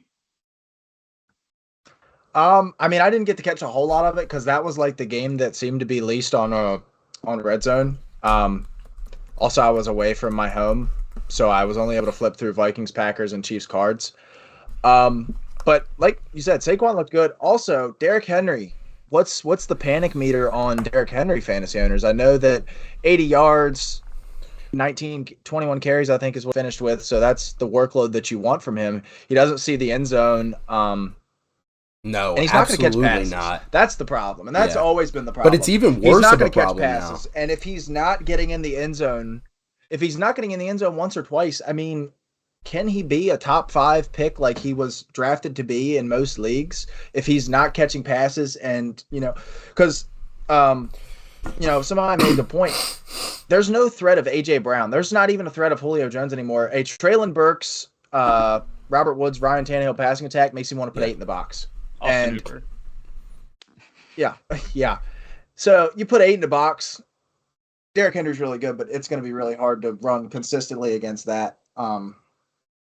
I mean, I didn't get to catch a whole lot of it because that was like the game that seemed to be least on Red Zone. Also, I was away from my home, so I was only able to flip through Vikings, Packers, and Chiefs cards. But like you said, Saquon looked good. Also, Derrick Henry. What's the panic meter on Derrick Henry fantasy owners? I know that 80 yards, 21 carries, I think is what he finished with. So that's the workload that you want from him. He doesn't see the end zone. No, and he's not going to catch passes. Not. That's the problem, and that's always been the problem. But it's even worse of a problem now. And if he's not getting in the end zone, once or twice, I mean, can he be a top 5 pick like he was drafted to be in most leagues if he's not catching passes? And because somebody made the point. There's no threat of AJ Brown. There's not even a threat of Julio Jones anymore. A Treylon Burks, Robert Woods, Ryan Tannehill passing attack makes him want to put 8 in the box. And yeah. So you put 8 in the box. Derrick Henry's really good, but it's going to be really hard to run consistently against that. And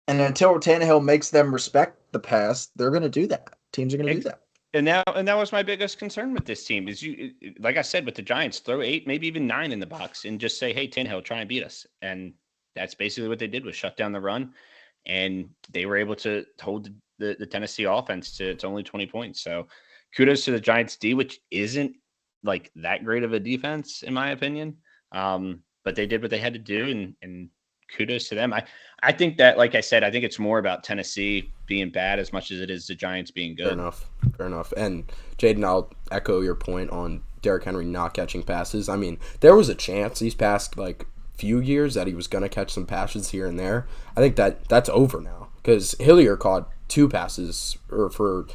until Tannehill makes them respect the pass, they're going to do that. Teams are going to do that. And that was my biggest concern with this team is like I said, with the Giants, throw 8, maybe even 9 in the box and just say, hey, Tannehill, try and beat us. And that's basically what they did was shut down the run. And they were able to hold the Tennessee offense to only 20 points. So kudos to the Giants D, which isn't like that great of a defense, in my opinion. But they did what they had to do, and kudos to them. I think that, like I said, I think it's more about Tennessee being bad as much as it is the Giants being good. Fair enough. And Jaden, I'll echo your point on Derrick Henry not catching passes. I mean, there was a chance these past like few years that he was going to catch some passes here and there. I think that's over now because Hillier caught 2 passes or 4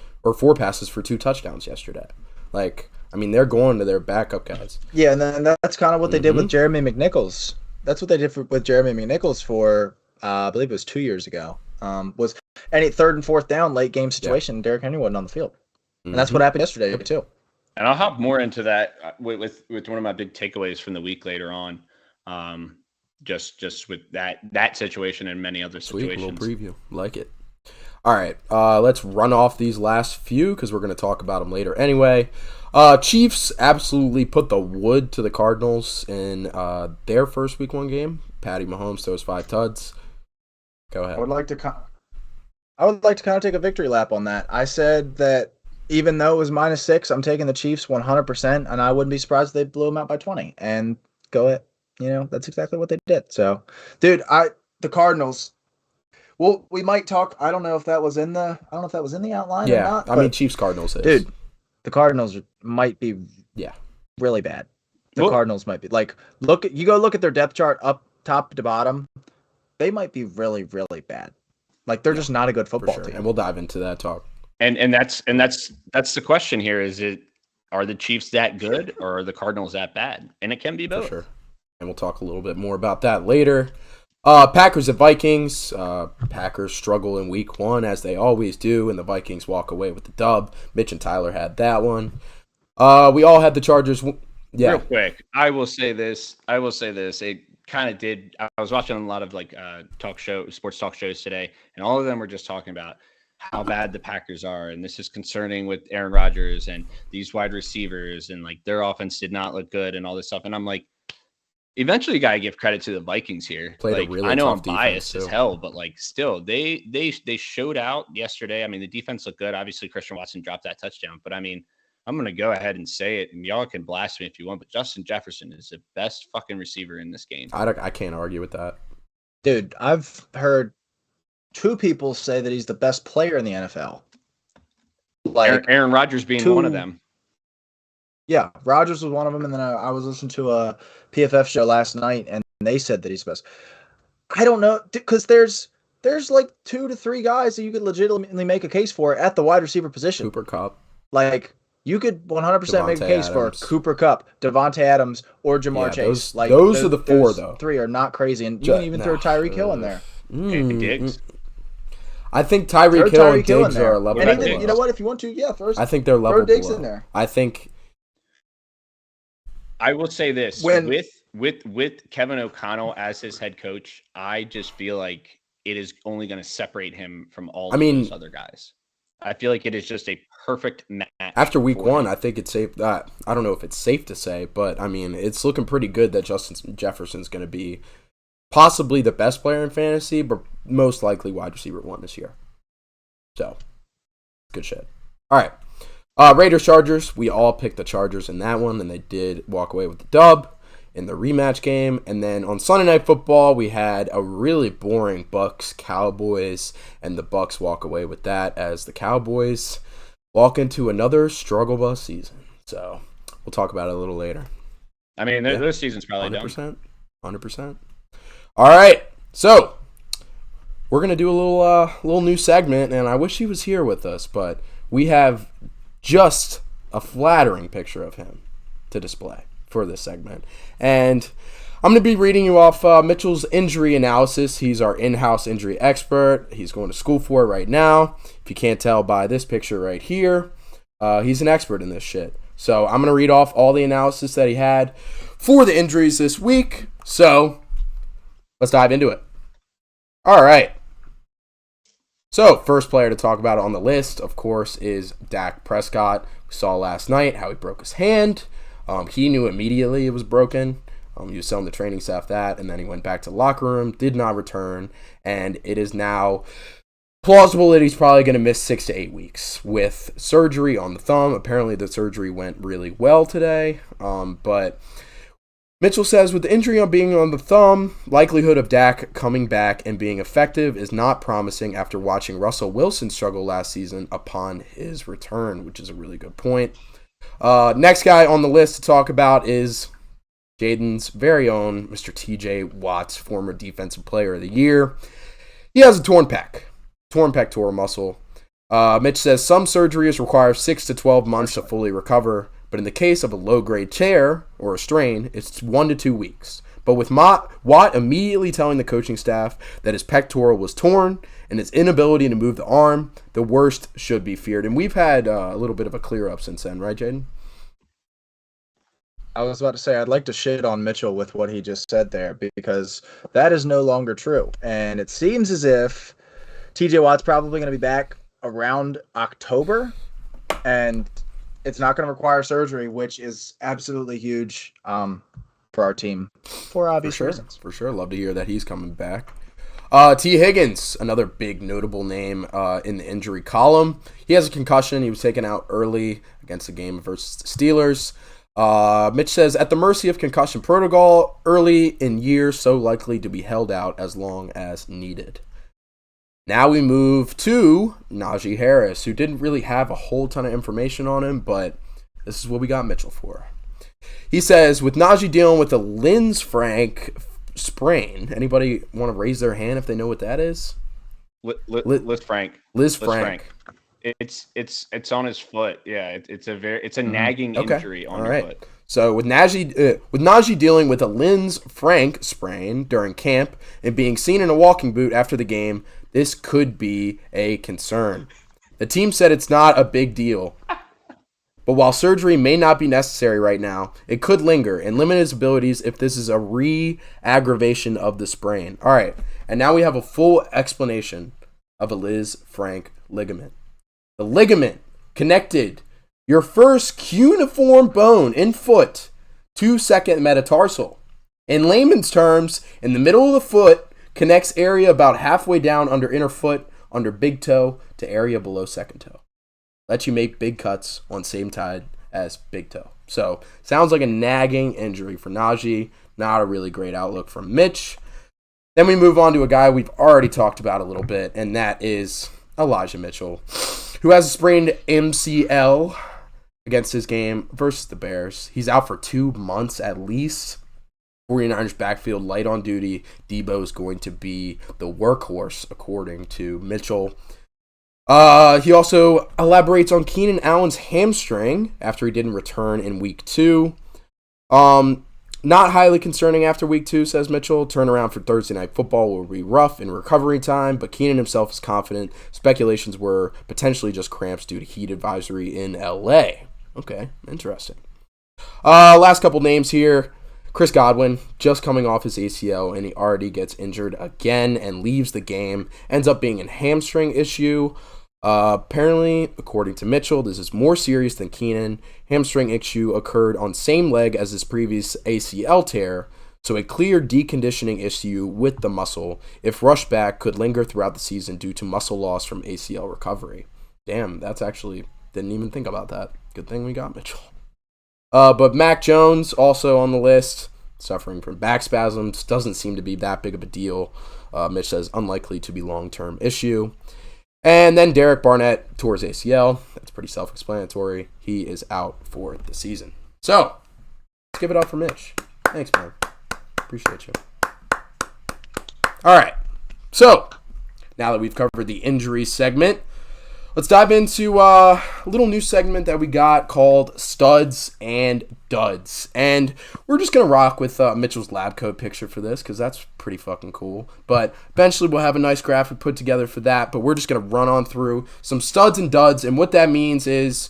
passes for 2 touchdowns yesterday. Like, I mean, they're going to their backup guys. Yeah, and then that's kind of what they did with Jeremy McNichols. That's what they did with Jeremy McNichols for, I believe it was 2 years ago. Was any 3rd and 4th down late game situation, Derrick Henry wasn't on the field. And that's what happened yesterday too. And I'll hop more into that with one of my big takeaways from the week later on. Just with that situation and many other situations. Sweet little preview. Like it. All right, let's run off these last few because we're going to talk about them later anyway. Chiefs absolutely put the wood to the Cardinals in their first Week 1 game. Patty Mahomes throws 5 tuds. Go ahead. I would like to kind of take a victory lap on that. I said that even though it was -6, I'm taking the Chiefs 100%, and I wouldn't be surprised if they blew them out by 20. And go ahead. That's exactly what they did. So, dude, the Cardinals. Well, we might talk. I don't know if that was in the outline or not. I mean, Chiefs Cardinals is. Dude, the Cardinals might be really bad. Cardinals might be like look at their depth chart up top to bottom. They might be really, really bad. Like they're just not a good football team. And we'll dive into that talk. And that's the question here. Are the Chiefs that good or are the Cardinals that bad? And it can be both. For sure. And we'll talk a little bit more about that later. Packers and Vikings. Packers struggle in Week 1 as they always do, and the Vikings walk away with the dub. Mitch and Tyler had that one. We all had the Chargers. Yeah. Real quick, I will say this. It kind of did. I was watching a lot of like sports talk shows today, and all of them were just talking about how bad the Packers are, and this is concerning with Aaron Rodgers and these wide receivers, and like their offense did not look good and all this stuff. And I'm like, eventually, you gotta give credit to the Vikings here. Like, I know I'm biased as hell, but like still, they showed out yesterday. I mean, the defense looked good. Obviously, Christian Watson dropped that touchdown, but I mean, I'm gonna go ahead and say it, and y'all can blast me if you want, but Justin Jefferson is the best fucking receiver in this game. I can't argue with that, dude. I've heard 2 people say that he's the best player in the NFL. Like Aaron Rodgers being one of them. Yeah, Rodgers was one of them, and then I was listening to a PFF show last night, and they said that he's the best. I don't know, because there's like 2 to 3 guys that you could legitimately make a case for at the wide receiver position. Cooper Kupp. Like, you could 100% make a case Adams. for Cooper Kupp, Devontae Adams, or Jamar Chase. Those are the 4, though. 3 are not crazy, and you can even throw Tyreek Hill in there. Diggs. I think Tyreek Hill and Diggs are a level and below. you know what? If you want to, I think they're level throw Diggs below. in there. I think. I will say this: with Kevin O'Connell as his head coach, I just feel like it is only going to separate him from all of those other guys. I feel like it is just a perfect match. After week 1, I think it's safe. I don't know if it's safe to say, but I mean, it's looking pretty good that Justin Jefferson's going to be possibly the best player in fantasy, but most likely wide receiver 1 this year. So, good shit. All right. Raiders Chargers. We all picked the Chargers in that one, and they did walk away with the dub in the rematch game. And then on Sunday Night Football, we had a really boring Bucs Cowboys, and the Bucs walk away with that as the Cowboys walk into another struggle bus season. So we'll talk about it a little later. I mean, this season's probably 100%, done. 100%. All right, so we're gonna do a little new segment, and I wish he was here with us, but we have just a flattering picture of him to display for this segment. And I'm going to be reading you off Mitchell's injury analysis. He's our in-house injury expert. He's going to school for it right now. If you can't tell by this picture right here, he's an expert in this shit. So I'm going to read off all the analysis that he had for the injuries this week. So let's dive into it. All right. So, first player to talk about on the list, of course, is Dak Prescott. We saw last night how he broke his hand. He knew immediately it was broken. He was telling the training staff that, and then he went back to the locker room, did not return, and it is now plausible that he's probably going to miss 6 to 8 weeks with surgery on the thumb. Apparently, the surgery went really well today, but Mitchell says, with the injury on being on the thumb, likelihood of Dak coming back and being effective is not promising after watching Russell Wilson struggle last season upon his return, which is a really good point. Next guy on the list to talk about is Jaden's very own Mr. TJ Watts, former Defensive Player of the Year. He has a torn pectoral muscle. Mitch says some surgeries require 6 to 12 months to fully recover. But in the case of a low-grade tear or a strain, it's 1 to 2 weeks. But with Watt immediately telling the coaching staff that his pectoral was torn and his inability to move the arm, the worst should be feared. And we've had a little bit of a clear-up since then, right, Jaden? I was about to say, I'd like to shit on Mitchell with what he just said there, because that is no longer true. And it seems as if TJ Watt's probably going to be back around October, and it's not going to require surgery, which is absolutely huge for our team for obvious reasons. For sure. Love to hear that he's coming back. T. Higgins, another big notable name in the injury column. He has a concussion. He was taken out early against the game versus the Steelers. Mitch says, at the mercy of concussion protocol, early in years, so likely to be held out as long as needed. Now we move to Najee Harris, who didn't really have a whole ton of information on him, but this is what we got Mitchell for. He says, with Najee dealing with a Lisfranc sprain, anybody want to raise their hand if they know what that is? Lisfranc. It's on his foot. Yeah, it's a nagging injury on your foot. So with Najee dealing with a Lisfranc sprain during camp and being seen in a walking boot after the game, this could be a concern. The team said it's not a big deal, but while surgery may not be necessary right now, it could linger and limit his abilities if this is a re-aggravation of the sprain. All right, and now we have a full explanation of a Lisfranc ligament. The ligament connected your first cuneiform bone in foot to second metatarsal. In layman's terms, in the middle of the foot, connects area about halfway down under inner foot, under big toe, to area below second toe. Lets you make big cuts on same tide as big toe. So, sounds like a nagging injury for Najee. Not a really great outlook from Mitch. Then we move on to a guy we've already talked about a little bit, and that is Elijah Mitchell, who has a sprained MCL against his game versus the Bears. He's out for 2 months at least. 49ers backfield light on duty. Debo is going to be the workhorse, according to Mitchell. He also elaborates on Keenan Allen's hamstring after he didn't return in week 2. Not highly concerning after week 2, says Mitchell. Turnaround for Thursday Night Football will be rough in recovery time, but Keenan himself is confident. Speculations were potentially just cramps due to heat advisory in LA. Okay, interesting. Last couple names here. Chris Godwin, just coming off his ACL, and he already gets injured again and leaves the game. Ends up being a hamstring issue. Apparently, according to Mitchell, this is more serious than Keenan. Hamstring issue occurred on same leg as his previous ACL tear, so a clear deconditioning issue with the muscle. If rushed back, could linger throughout the season due to muscle loss from ACL recovery. Damn, that's actually, didn't even think about that. Good thing we got Mitchell. But Mac Jones, also on the list, suffering from back spasms. Doesn't seem to be that big of a deal. Mitch says unlikely to be long-term issue. And then Derek Barnett tore his ACL. That's pretty self-explanatory. He is out for the season. So, let's give it up for Mitch. Thanks, man. Appreciate you. All right. So, now that we've covered the injury segment, let's dive into a little new segment that we got called Studs and Duds. And we're just going to rock with Mitchell's lab coat picture for this because that's pretty fucking cool. But eventually we'll have a nice graphic put together for that. But we're just going to run on through some studs and duds. And what that means is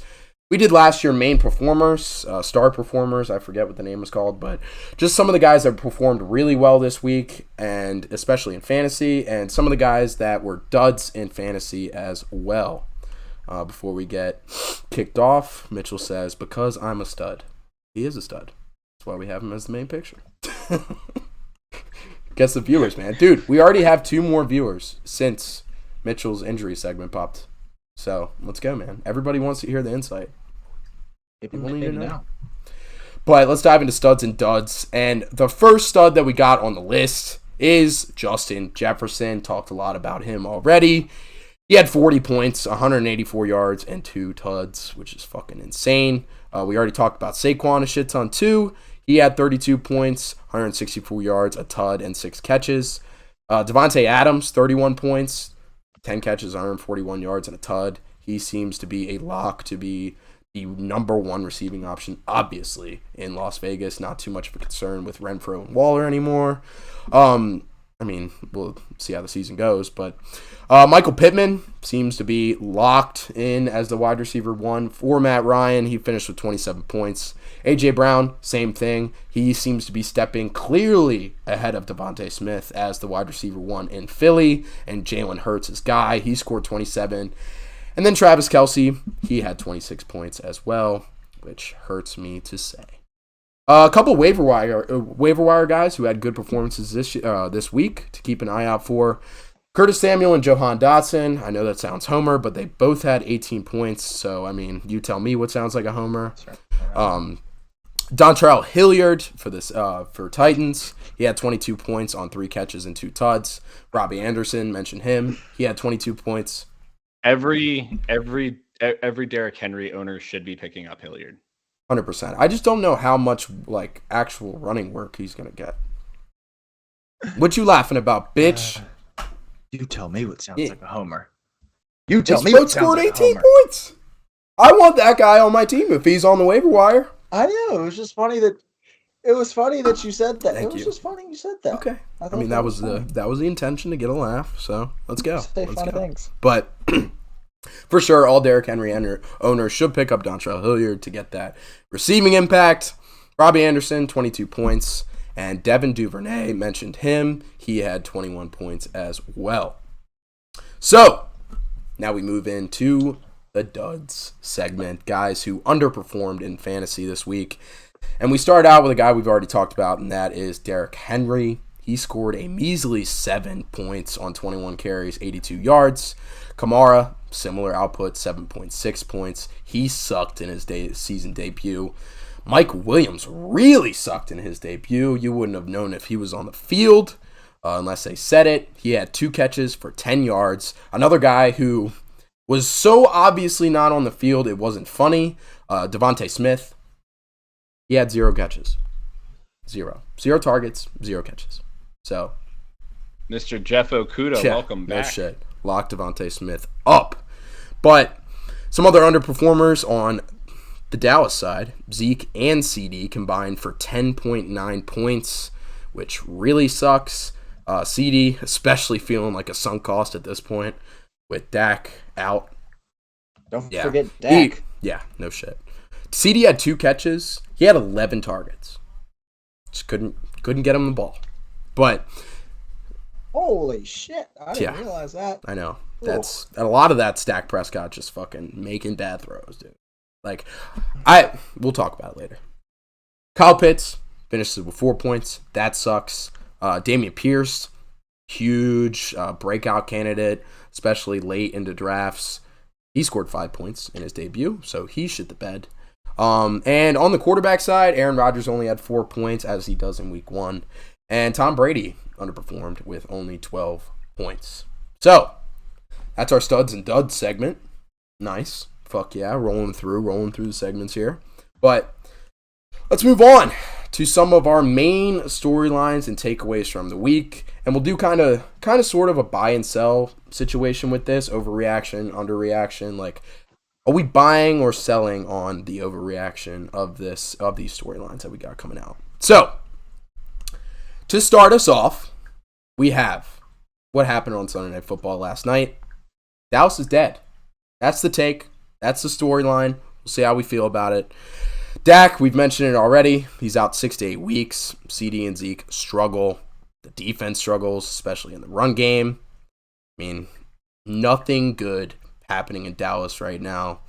we did last year main performers, star performers. I forget what the name was called. But just some of the guys that performed really well this week, and especially in fantasy. And some of the guys that were duds in fantasy as well. Before we get kicked off, Mitchell says, because I'm a stud. He is a stud. That's why we have him as the main picture. Guess the viewers, man. Dude, we already have 2 more viewers since Mitchell's injury segment popped. So, let's go, man. Everybody wants to hear the insight. People need to know. But let's dive into studs and duds. And the first stud that we got on the list is Justin Jefferson. Talked a lot about him already. He had 40 points, 184 yards, and 2 tuds, which is fucking insane. We already talked about Saquon a shit ton too. He had 32 points, 164 yards, a tud, and 6 catches. Devontae Adams, 31 points, 10 catches, 141 yards, and a tud. He seems to be a lock to be the number 1 receiving option, obviously, in Las Vegas. Not too much of a concern with Renfro and Waller anymore. I mean, we'll see how the season goes, but Michael Pittman seems to be locked in as the wide receiver 1 for Matt Ryan. He finished with 27 points. A.J. Brown, same thing. He seems to be stepping clearly ahead of Devontae Smith as the wide receiver 1 in Philly, and Jalen Hurts, his guy. He scored 27. And then Travis Kelce, he had 26 points as well, which hurts me to say. A couple waiver wire guys who had good performances this week to keep an eye out for. Curtis Samuel and Jahan Dotson. I know that sounds homer, but they both had 18 points. So, I mean, you tell me what sounds like a homer. Dontrell Hilliard for Titans. He had 22 points on 3 catches and 2 tuds. Robbie Anderson, mentioned him. He had 22 points. Every Derrick Henry owner should be picking up Hilliard. 100%. I just don't know how much actual running work he's gonna get. What you laughing about, bitch? You tell me what sounds like a homer. You tell me what what scored sounds like 18 a homer. points. I want that guy on my team if he's on the waiver wire. I know. It was just funny that you said that. Thank it was you. just funny you said that. Okay. I mean that was the intention, to get a laugh. So let's go. Say Let's funny go. things. But for sure, all Derrick Henry owners should pick up Dontrell Hilliard to get that receiving impact. Robbie Anderson, 22 points. And Devin Duvernay, mentioned him. He had 21 points as well. So, now we move into the duds segment. Guys who underperformed in fantasy this week. And we start out with a guy we've already talked about, and that is Derrick Henry. He scored a measly 7 points on 21 carries, 82 yards. Kamara, similar output, 7.6 points. He sucked in his season debut. Mike Williams really sucked in his debut. You wouldn't have known if he was on the field unless they said it. He had 2 catches for 10 yards. Another guy who was so obviously not on the field it wasn't funny, Devontae Smith. He had 0 catches. 0. 0 targets, 0 catches. So, Mr. Jeff Okuda, welcome back. No shit. Lock Devontae Smith up. But some other underperformers on the Dallas side, Zeke and CD combined for 10.9 points, which really sucks. CD especially feeling like a sunk cost at this point with Dak out. Don't forget Dak. No shit. CD had 2 catches. He had 11 targets. Just couldn't get him the ball. But holy shit! I didn't realize that. I know. That's a lot of that. Dak Prescott just fucking making bad throws, dude. Like, we'll talk about it later. Kyle Pitts finishes with 4 points. That sucks. Dameon Pierce, huge breakout candidate, especially late into drafts. He scored 5 points in his debut, so he shit the bed. And on the quarterback side, Aaron Rodgers only had 4 points, as he does in week 1. And Tom Brady underperformed with only 12 points. So, that's our studs and duds segment. Nice. Fuck yeah, rolling through the segments here. But let's move on to some of our main storylines and takeaways from the week. And we'll do kind of sort of a buy and sell situation with this. Overreaction, underreaction. Like, are we buying or selling on the overreaction of these storylines that we got coming out? So, to start us off, we have what happened on Sunday Night Football last night. Dallas is dead. That's the take. That's the storyline. We'll see how we feel about it. Dak, we've mentioned it already. He's out 6 to 8 weeks. CD and Zeke struggle. The defense struggles, especially in the run game. I mean, nothing good happening in Dallas right now.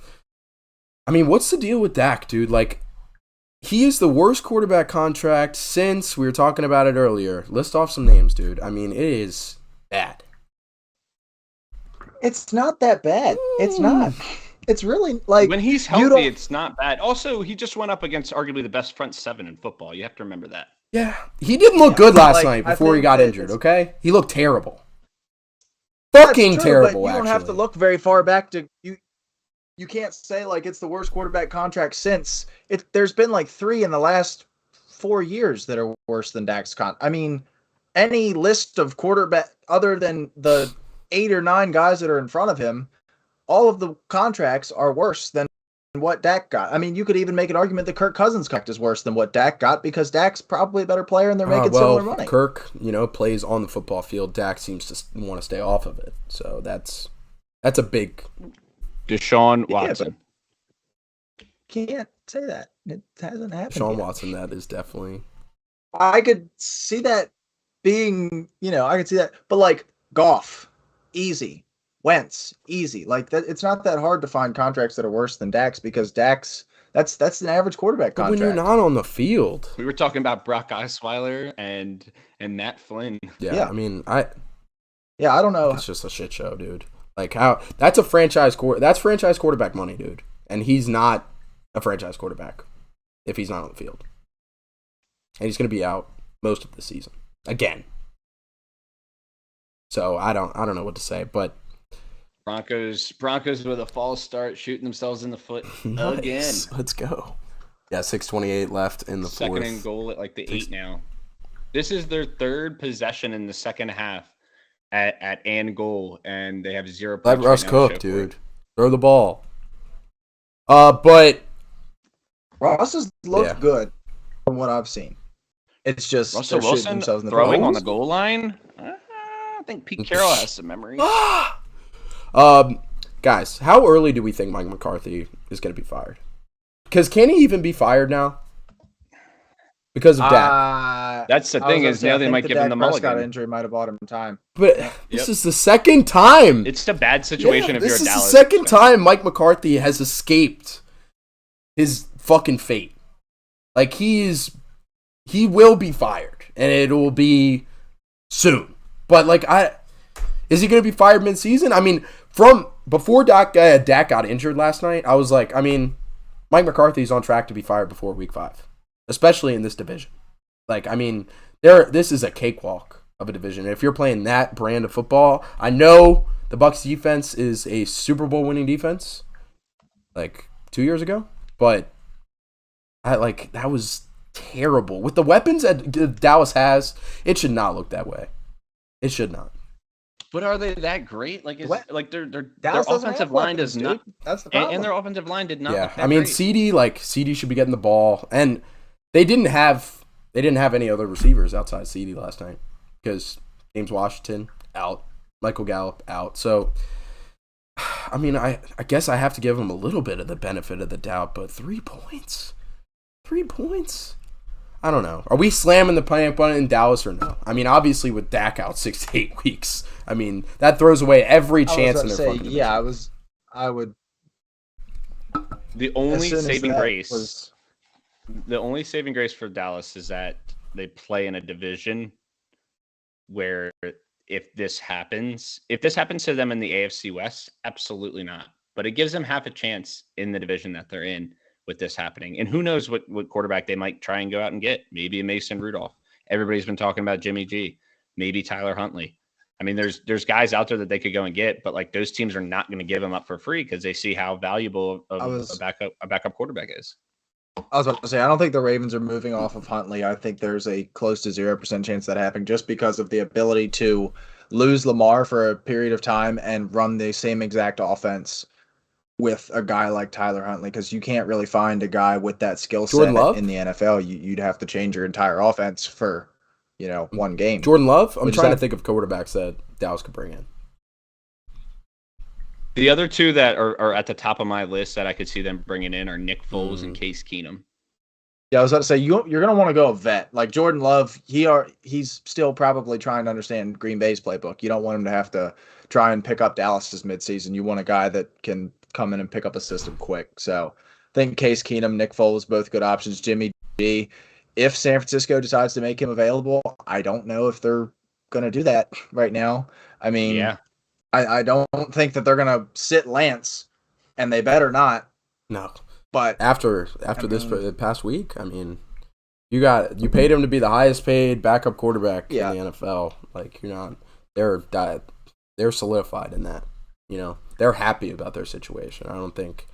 I mean, what's the deal with Dak, dude? Like, he is the worst quarterback contract since we were talking about it earlier. List off some names, dude. I mean, it is bad. It's not that bad. It's not. It's really like when he's healthy, it's not bad. Also, he just went up against arguably the best front seven in football. You have to remember that. Yeah, he didn't look good last night before he got injured. Okay, he looked terrible. Fucking terrible. But you don't have to look very far back to you. You can't say like it's the worst quarterback contract since it. There's been like 3 in the last 4 years that are worse than Dak's I mean, any list of quarterback other than the 8 or 9 guys that are in front of him, all of the contracts are worse than what Dak got. I mean, you could even make an argument that Kirk Cousins' contract is worse than what Dak got because Dak's probably a better player and they're making similar money. Kirk, plays on the football field. Dak seems to want to stay off of it. So that's a big Deshaun Watson. Can't say that. It hasn't happened. Deshaun Watson, that is definitely. I could see that being, I could see that. But like Goff, easy. Wentz, easy. Like that, it's not that hard to find contracts that are worse than Dak's because Dak's that's an average quarterback contract. But when you're not on the field, we were talking about Brock Osweiler and Matt Flynn. Yeah. I mean, I don't know. It's just a shit show, dude. Like how that's franchise quarterback money, dude, and he's not a franchise quarterback if he's not on the field, and he's going to be out most of the season again. So I don't know what to say, but. Broncos with a false start, shooting themselves in the foot nice. Again. Let's go. Yeah, 6:28 left in the second fourth. Second and goal at like the 8 now. This is their 3rd possession in the second half at and goal, and they have 0 points. Let Russ cook, dude. Throw the ball. But Russ has looked good from what I've seen. It's just Russell Wilson throwing on the goal line. I think Pete Carroll has some memory. Guys, how early do we think Mike McCarthy is going to be fired? Because can he even be fired now? Because of Dak. That's the thing is now they might give him the mulligan. Prescott injury might have bought him time. But this is the second time. It's a bad situation if you're a Dallas. This is the second time Mike McCarthy has escaped his fucking fate. Like he will be fired, and it will be soon. But is he going to be fired mid-season? I mean, from before Dak got injured last night, I was like, I mean, Mike McCarthy's on track to be fired before week 5, especially in this division. Like, I mean, this is a cakewalk of a division. If you're playing that brand of football, I know the Bucs defense is a Super Bowl winning defense, like 2 years ago, but that was terrible. With the weapons that Dallas has, it should not look that way. It should not. But are they that great? Like, their Dallas doesn't offensive have line weapons, does not. dude. That's the problem. And their offensive line did not. Yeah, look that I mean, great. CD should be getting the ball, and they didn't have any other receivers outside CD last night because James Washington out, Michael Gallup out. So, I mean, I guess I have to give them a little bit of the benefit of the doubt, but 3 points, I don't know. Are we slamming the panic button in Dallas or no? I mean, obviously with Dak out 6 to 8 weeks, I mean that throws away every chance in their fucking division. Yeah, I would. The only saving grace. The only saving grace for Dallas is that they play in a division where if this happens to them in the AFC West, absolutely not. But it gives them half a chance in the division that they're in with this happening. And who knows what quarterback they might try and go out and get. Maybe a Mason Rudolph. Everybody's been talking about Jimmy G. Maybe Tyler Huntley. I mean, there's guys out there that they could go and get, but like those teams are not going to give them up for free because they see how valuable a backup quarterback is. I was about to say, I don't think the Ravens are moving off of Huntley. I think there's a close to 0% chance that happening just because of the ability to lose Lamar for a period of time and run the same exact offense with a guy like Tyler Huntley, because you can't really find a guy with that skill set in the NFL. You'd have to change your entire offense for, one game. Jordan Love? I'm trying to think of quarterbacks that Dallas could bring in. The other two that are at the top of my list that I could see them bringing in are Nick Foles and Case Keenum. Yeah, I was about to say, you're going to want to go a vet. Like Jordan Love, he's still probably trying to understand Green Bay's playbook. You don't want him to have to try and pick up Dallas's midseason. You want a guy that can come in and pick up a system quick. So I think Case Keenum, Nick Foles, both good options. Jimmy G, if San Francisco decides to make him available, I don't know if they're going to do that right now. I mean, yeah. I don't think that they're going to sit Lance, and they better not. No. But after this past week, I mean, you paid him to be the highest paid backup quarterback in the NFL. Like, they're solidified in that. They're happy about their situation. I don't think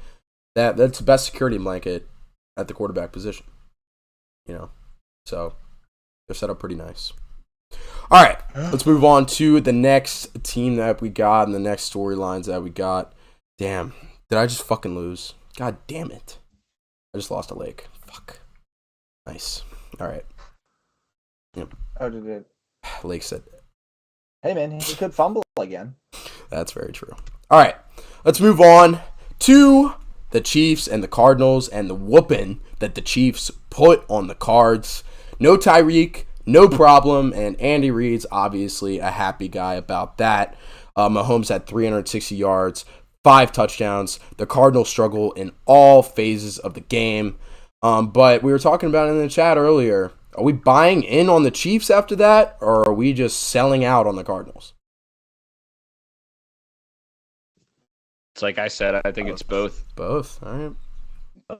that's the best security blanket at the quarterback position. So they're set up pretty nice. All right, let's move on to the next team that we got and the next storylines that we got. Damn, did I just fucking lose? God damn it. I just lost a leg. Fuck. Nice. All right. Yep. How did it? Lake said, hey, man, he could fumble again. That's very true. All right, let's move on to the Chiefs and the Cardinals and the whooping that the Chiefs put on the Cards. No Tyreek, no problem, and Andy Reid's obviously a happy guy about that. Mahomes had 360 yards, 5 touchdowns. The Cardinals struggle in all phases of the game. But we were talking about it in the chat earlier. Are we buying in on the Chiefs after that, or are we just selling out on the Cardinals? It's like I said, I think it's both. Both, all right.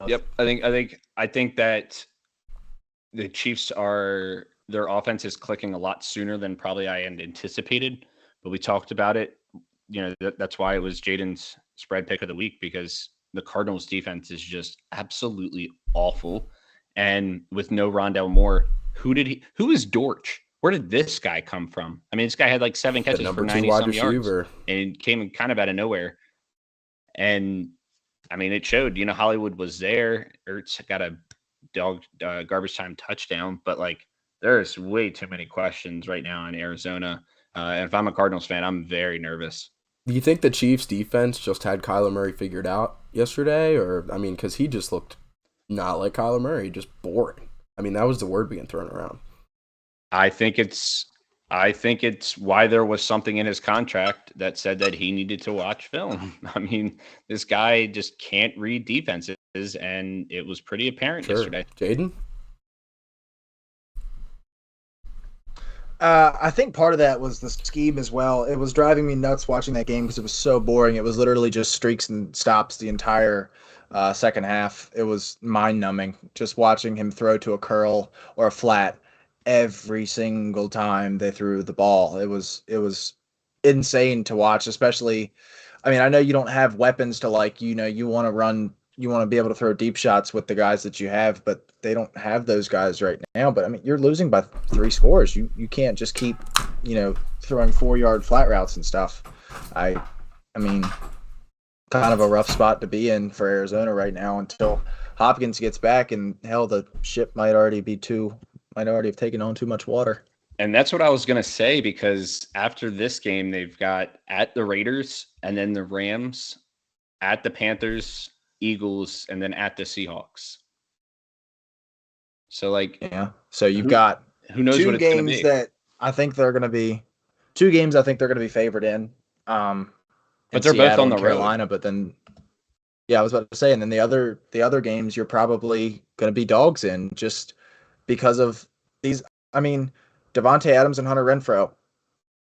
Yep, I think that the Chiefs their offense is clicking a lot sooner than probably I had anticipated. But we talked about it. That's why it was Jaden's spread pick of the week, because the Cardinals defense is just absolutely awful. And with no Rondale Moore, who is Dortch? Where did this guy come from? I mean, this guy had like 7 catches for 90-some yards and came kind of out of nowhere. And I mean, it showed, Hollywood was there. Ertz got a garbage time touchdown, but like there's way too many questions right now in Arizona. And if I'm a Cardinals fan, I'm very nervous. Do you think the Chiefs defense just had Kyler Murray figured out yesterday? Or, I mean, because he just looked not like Kyler Murray, just boring. I mean, that was the word being thrown around. I think it's why there was something in his contract that said that he needed to watch film. I mean, this guy just can't read defenses, and it was pretty apparent yesterday. Jaden? I think part of that was the scheme as well. It was driving me nuts watching that game because it was so boring. It was literally just streaks and stops the entire second half. It was mind-numbing just watching him throw to a curl or a flat every single time they threw the ball. It was insane to watch, especially, I mean, I know you don't have weapons to you want to run you want to be able to throw deep shots with the guys that you have, but they don't have those guys right now. But I mean, you're losing by 3 scores. You can't just keep, throwing 4-yard flat routes and stuff. I mean, kind of a rough spot to be in for Arizona right now until Hopkins gets back, and hell, the ship might already have taken on too much water. And that's what I was going to say, because after this game, they've got at the Raiders and then the Rams, at the Panthers, Eagles, and then at the Seahawks. So, So you've got who knows what it's going to be. that I think they're going to be – 2 games I think they're going to be favored in. But they're both on the Carolina, road. But then – yeah, I was about to say, and then the other games you're probably going to be dogs in just because of these – I mean – Devontae Adams and Hunter Renfrow.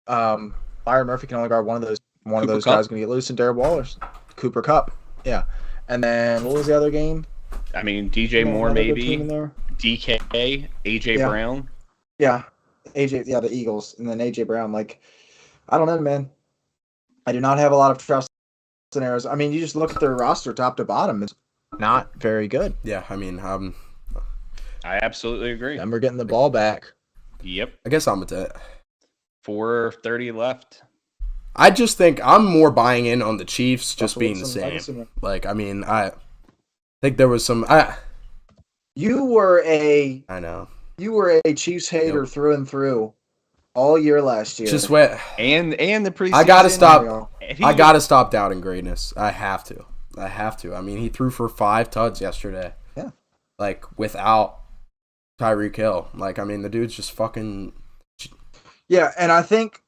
Byron Murphy can only guard one of those. One Cooper of those Kupp. guys going to get loose, and Darren Waller's Cooper Kupp. Yeah. And then what was the other game? I mean, DJ Moore Another good maybe, team in there. DK, AJ Yeah. Brown. Yeah. the Eagles, and then AJ Brown. I don't know, man. I do not have a lot of trust in Arizona. I mean, you just look at their roster top to bottom. It's not very good. Yeah, I mean, I absolutely agree. And we're getting the ball back. Yep. I guess I'm with that. 4:30 left. I just think I'm more buying in on the Chiefs just being the I same. I think there was some. You were I know. You were a Chiefs hater through and through all year last year. Just wait. And the preseason. I gotta stop. He- I gotta stop doubting greatness. I have to. I mean, he threw for 5 tuds yesterday. Yeah. Without Tyreek Hill. I mean, the dude's just fucking. Yeah, and I think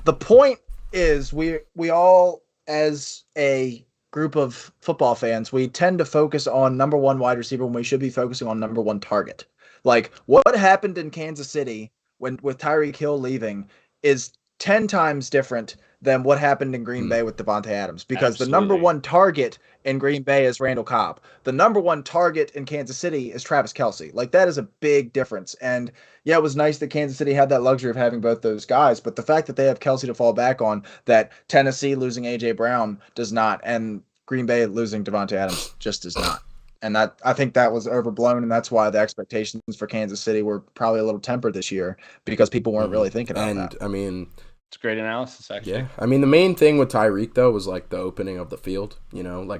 the point is we all, as a group of football fans, we tend to focus on number 1 wide receiver when we should be focusing on number 1 target. What happened in Kansas City with Tyreek Hill leaving is 10 times different than what happened in Green Bay with Devontae Adams, because the number 1 target in Green Bay is Randall Cobb. The number 1 target in Kansas City is Travis Kelce. That is a big difference. And yeah, it was nice that Kansas City had that luxury of having both those guys, but the fact that they have Kelce to fall back on, that Tennessee losing A.J. Brown does not, and Green Bay losing Devontae Adams just does not. And that, I think that was overblown, and that's why the expectations for Kansas City were probably a little tempered this year, because people weren't really thinking about that. And, I mean... It's great analysis, actually. Yeah. I mean, the main thing with Tyreek, though, was, the opening of the field,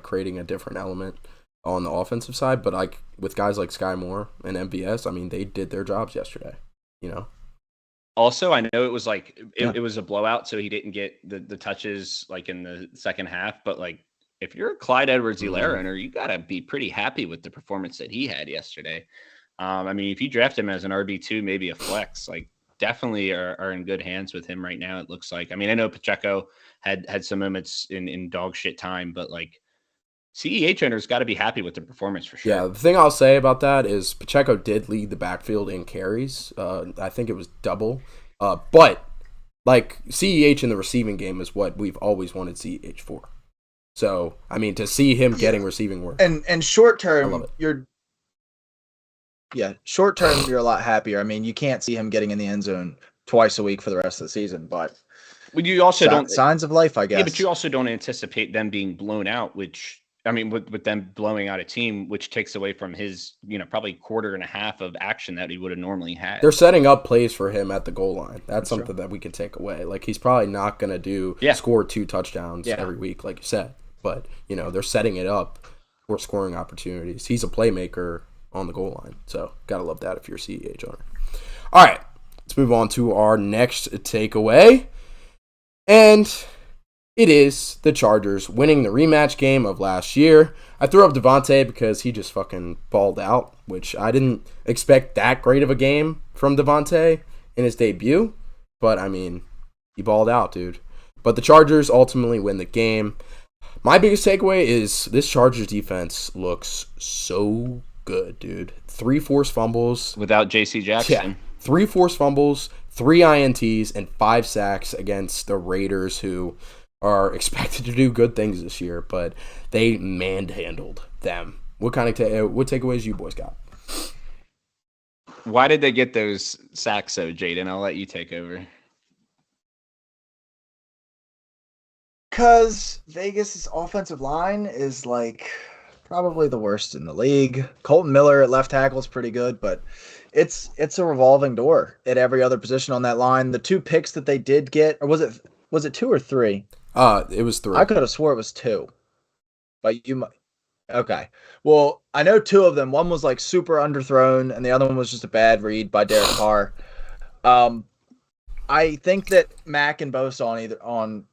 creating a different element on the offensive side. But, with guys like Sky Moore and MVS, I mean, they did their jobs yesterday, Also, I know it was it was a blowout, so he didn't get the touches, in the second half. But, if you're a Clyde Edwards-Helaire owner, you got to be pretty happy with the performance that he had yesterday. I mean, if you draft him as an RB2, maybe a flex, definitely are in good hands with him right now, it looks like. I mean, I know Pacheco had some moments in dog shit time, but CEH owners got to be happy with the performance for sure. Yeah, the thing I'll say about that is Pacheco did lead the backfield in carries. I think it was double. But CEH in the receiving game is what we've always wanted CEH for. So, I mean, to see him getting receiving work. And short term, I love it. Short term, you're a lot happier. I mean, you can't see him getting in the end zone twice a week for the rest of the season, but you also don't signs of life, I guess. Yeah, but you also don't anticipate them being blown out, which I mean, with them blowing out a team, which takes away from his, probably quarter and a half of action that he would have normally had. They're setting up plays for him at the goal line. That's something that we can take away. He's probably not going to score 2 touchdowns every week, like you said. But, they're setting it up for scoring opportunities. He's a playmaker on the goal line. So, got to love that if you're a CEH owner. All right, let's move on to our next takeaway. And it is the Chargers winning the rematch game of last year. I threw up Devontae because he just fucking balled out, which I didn't expect that great of a game from Devontae in his debut. But, I mean, he balled out, dude. But the Chargers ultimately win the game. My biggest takeaway is this Chargers defense looks so good, dude. 3 forced fumbles. Without J.C. Jackson. Yeah. 3 forced fumbles, 3 INTs, and 5 sacks against the Raiders, who are expected to do good things this year, but they manhandled them. What kind of what takeaways you boys got? Why did they get those sacks, though, Jaden? I'll let you take over. Because Vegas' offensive line is probably the worst in the league. Colton Miller at left tackle is pretty good, but it's a revolving door at every other position on that line. The 2 picks that they did get, or was it 2 or 3? It was 3. I could have swore it was 2, but you might. Okay. Well, I know 2 of them. One was like super underthrown, and the other one was just a bad read by Derek Carr. I think that Mac and Bosa on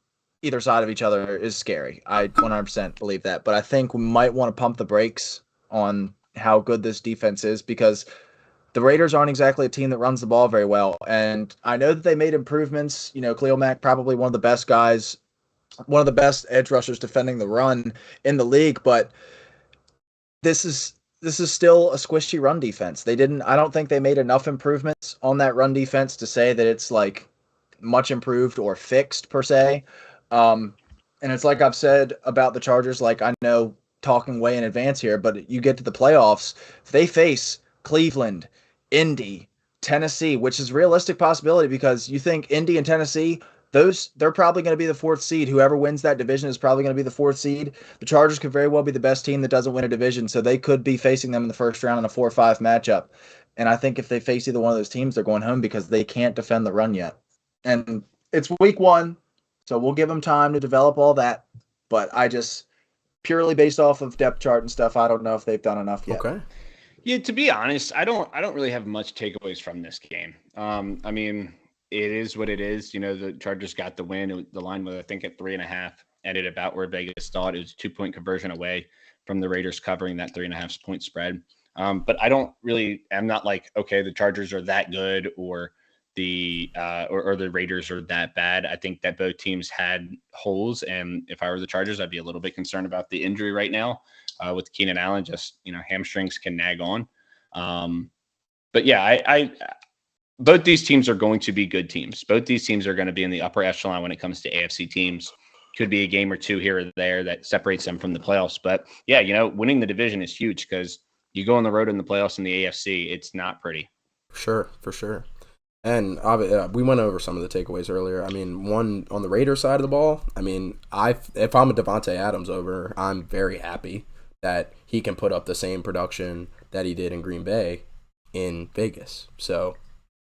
either side of each other is scary. I 100% believe that, but I think we might want to pump the brakes on how good this defense is because the Raiders aren't exactly a team that runs the ball very well. And I know that they made improvements. Khalil Mack, probably one of the best guys, one of the best edge rushers defending the run in the league, but this is still a squishy run defense. I don't think they made enough improvements on that run defense to say that it's like much improved or fixed per se. And it's like I've said about the Chargers, like I know talking way in advance here, but you get to the playoffs, if they face Cleveland, Indy, Tennessee, which is a realistic possibility because you think Indy and Tennessee, they're probably going to be the 4th seed. Whoever wins that division is probably going to be the 4th seed. The Chargers could very well be the best team that doesn't win a division, so they could be facing them in the first round in a 4-5 matchup. And I think if they face either one of those teams, they're going home because they can't defend the run yet. And it's week 1, so we'll give them time to develop all that. But I just, purely based off of depth chart and stuff, I don't know if they've done enough yet. Okay. Yeah, to be honest, I don't really have much takeaways from this game. I mean, it is what it is. The Chargers got the win. The line was, I think, at 3.5, ended about where Vegas thought. It was a 2-point conversion away from the Raiders covering that 3.5 point spread. But I'm not like, okay, the Chargers are that good or the Raiders are that bad. I think that both teams had holes. And if I were the Chargers, I'd be a little bit concerned about the injury right now with Keenan Allen. Just, hamstrings can nag on. But yeah, I both these teams are going to be good teams. Both these teams are going to be in the upper echelon when it comes to AFC teams. Could be a game or 2 here or there that separates them from the playoffs. But yeah, winning the division is huge because you go on the road in the playoffs in the AFC, it's not pretty. For sure. And we went over some of the takeaways earlier. I mean, one on the Raiders side of the ball, I mean, if I'm a Devontae Adams over, I'm very happy that he can put up the same production that he did in Green Bay in Vegas. So,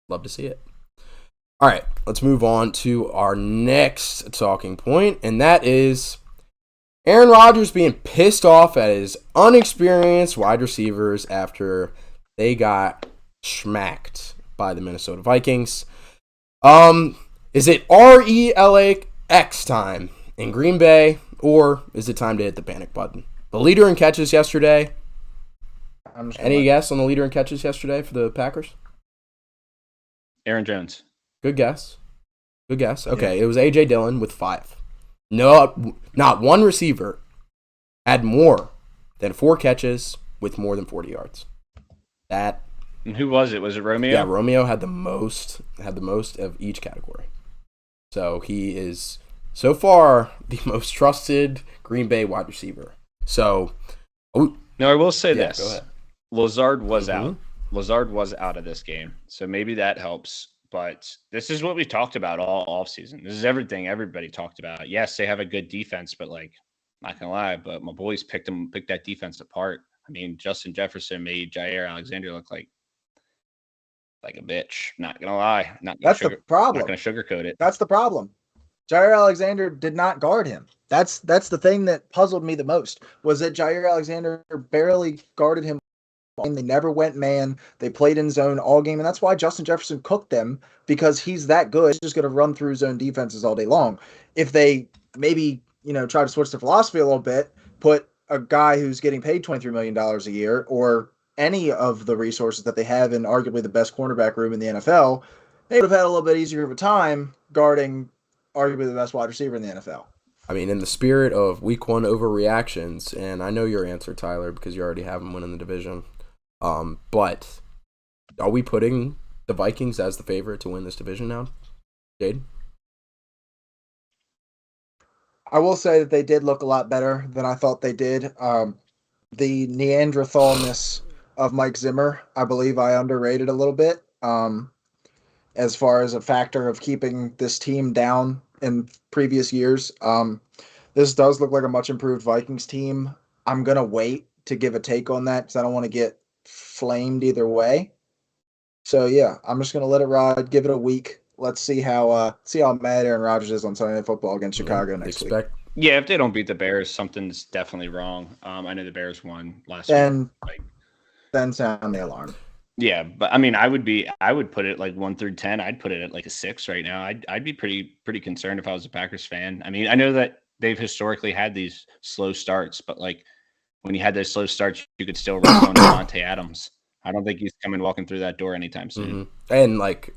love to see it. All right, let's move on to our next talking point, and that is Aaron Rodgers being pissed off at his unexperienced wide receivers after they got smacked by the Minnesota Vikings. Is it RELAX time in Green Bay, or is it time to hit the panic button? The leader in catches yesterday. Any guess on the leader in catches yesterday for the Packers? Aaron Jones. Good guess. Okay, yeah. It was A.J. Dillon with 5. No, not one receiver had more than 4 catches with more than 40 yards. That. And who was it? Was it Romeo? Yeah, Romeo had the most of each category. So he is so far the most trusted Green Bay wide receiver. So, no, I will say this: go ahead. Lazard was out. Lazard was out of this game, so maybe that helps. But this is what we talked about all offseason. This is everything everybody talked about. Yes, they have a good defense, but not gonna lie, but my boys picked that defense apart. I mean, Justin Jefferson made Jair Alexander look like a bitch. Not gonna lie. That's the problem. Not gonna sugarcoat it. That's the problem. Jair Alexander did not guard him. That's the thing that puzzled me the most, was that Jair Alexander barely guarded him. They never went man. They played in zone all game, and that's why Justin Jefferson cooked them, because he's that good. He's just going to run through zone defenses all day long. If they maybe try to switch the philosophy a little bit, put a guy who's getting paid $23 million a year, or any of the resources that they have in arguably the best cornerback room in the NFL, they would have had a little bit easier of a time guarding arguably the best wide receiver in the NFL. I mean, in the spirit of week 1 overreactions, and I know your answer, Tyler, because you already have them winning the division. But are we putting the Vikings as the favorite to win this division now, Jade? I will say that they did look a lot better than I thought they did. The Neanderthalness of Mike Zimmer, I believe I underrated a little bit, as far as a factor of keeping this team down in previous years. This does look like a much improved Vikings team. I'm going to wait to give a take on that because I don't want to get flamed either way. So yeah, I'm just gonna let it ride, give it a week. Let's see how mad Aaron Rodgers is on Sunday Night Football against Chicago next week. Yeah, if they don't beat the Bears, something's definitely wrong. I know the Bears won last week. Then sound the alarm. Yeah, but I mean, I would put it like 1 through 10. I'd put it at like a 6 right now. I'd be pretty concerned if I was a Packers fan. I mean, I know that they've historically had these slow starts, but like when you had those slow starts, you could still run on Devontae Adams. I don't think he's coming walking through that door anytime soon. Mm-hmm. And like,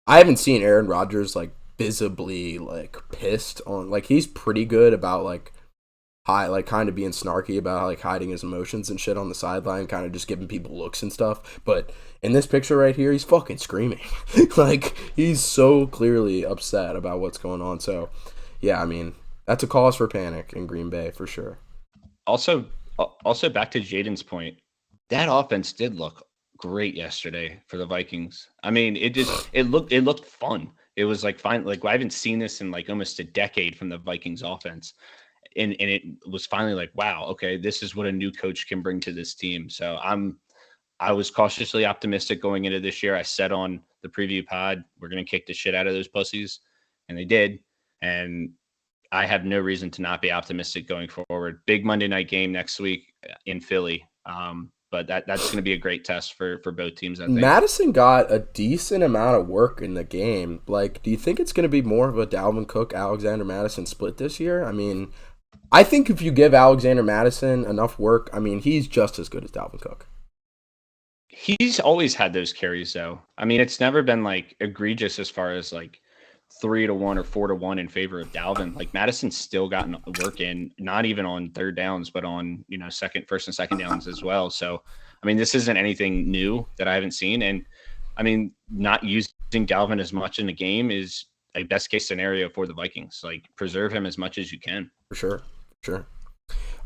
I haven't seen Aaron Rodgers like visibly like pissed on. Like, he's pretty good about like kind of being snarky about like hiding his emotions and shit on the sideline, kind of just giving people looks and stuff. But in this picture right here, he's fucking screaming. Like, he's so clearly upset about what's going on. So yeah, I mean, that's a cause for panic in Green Bay for sure. Also back to Jaden's point, that offense did look great yesterday for the Vikings. I mean, it looked fun. It was like fine. Like, I haven't seen this in like almost a decade from the Vikings offense. And it was finally like, wow, okay, this is what a new coach can bring to this team. So I was cautiously optimistic going into this year. I said on the preview pod, we're going to kick the shit out of those pussies. And they did. And I have no reason to not be optimistic going forward. Big Monday night game next week in Philly. But that's going to be a great test for both teams, I think. Madison got a decent amount of work in the game. Like, do you think it's going to be more of a Dalvin Cook, Alexander Madison split this year? I mean, I think if you give Alexander Madison enough work, I mean, he's just as good as Dalvin Cook. He's always had those carries, though. I mean, it's never been like egregious as far as like 3-1 or 4-1 in favor of Dalvin. Like, Madison's still gotten work in, not even on third downs, but on, first and second downs as well. So, I mean, this isn't anything new that I haven't seen. And I mean, not using Dalvin as much in the game is a best case scenario for the Vikings. Like, preserve him as much as you can. For sure.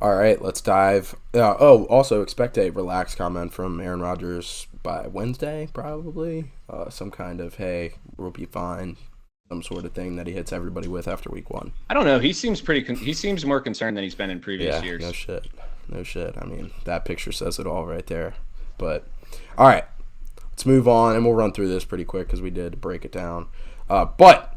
All right, let's dive. Also expect a relaxed comment from Aaron Rodgers by Wednesday, probably. Some kind of, hey, we'll be fine. Some sort of thing that he hits everybody with after week 1. I don't know. He seems he seems more concerned than he's been in previous years. No shit. I mean, that picture says it all right there. But all right, let's move on, and we'll run through this pretty quick because we did break it down. But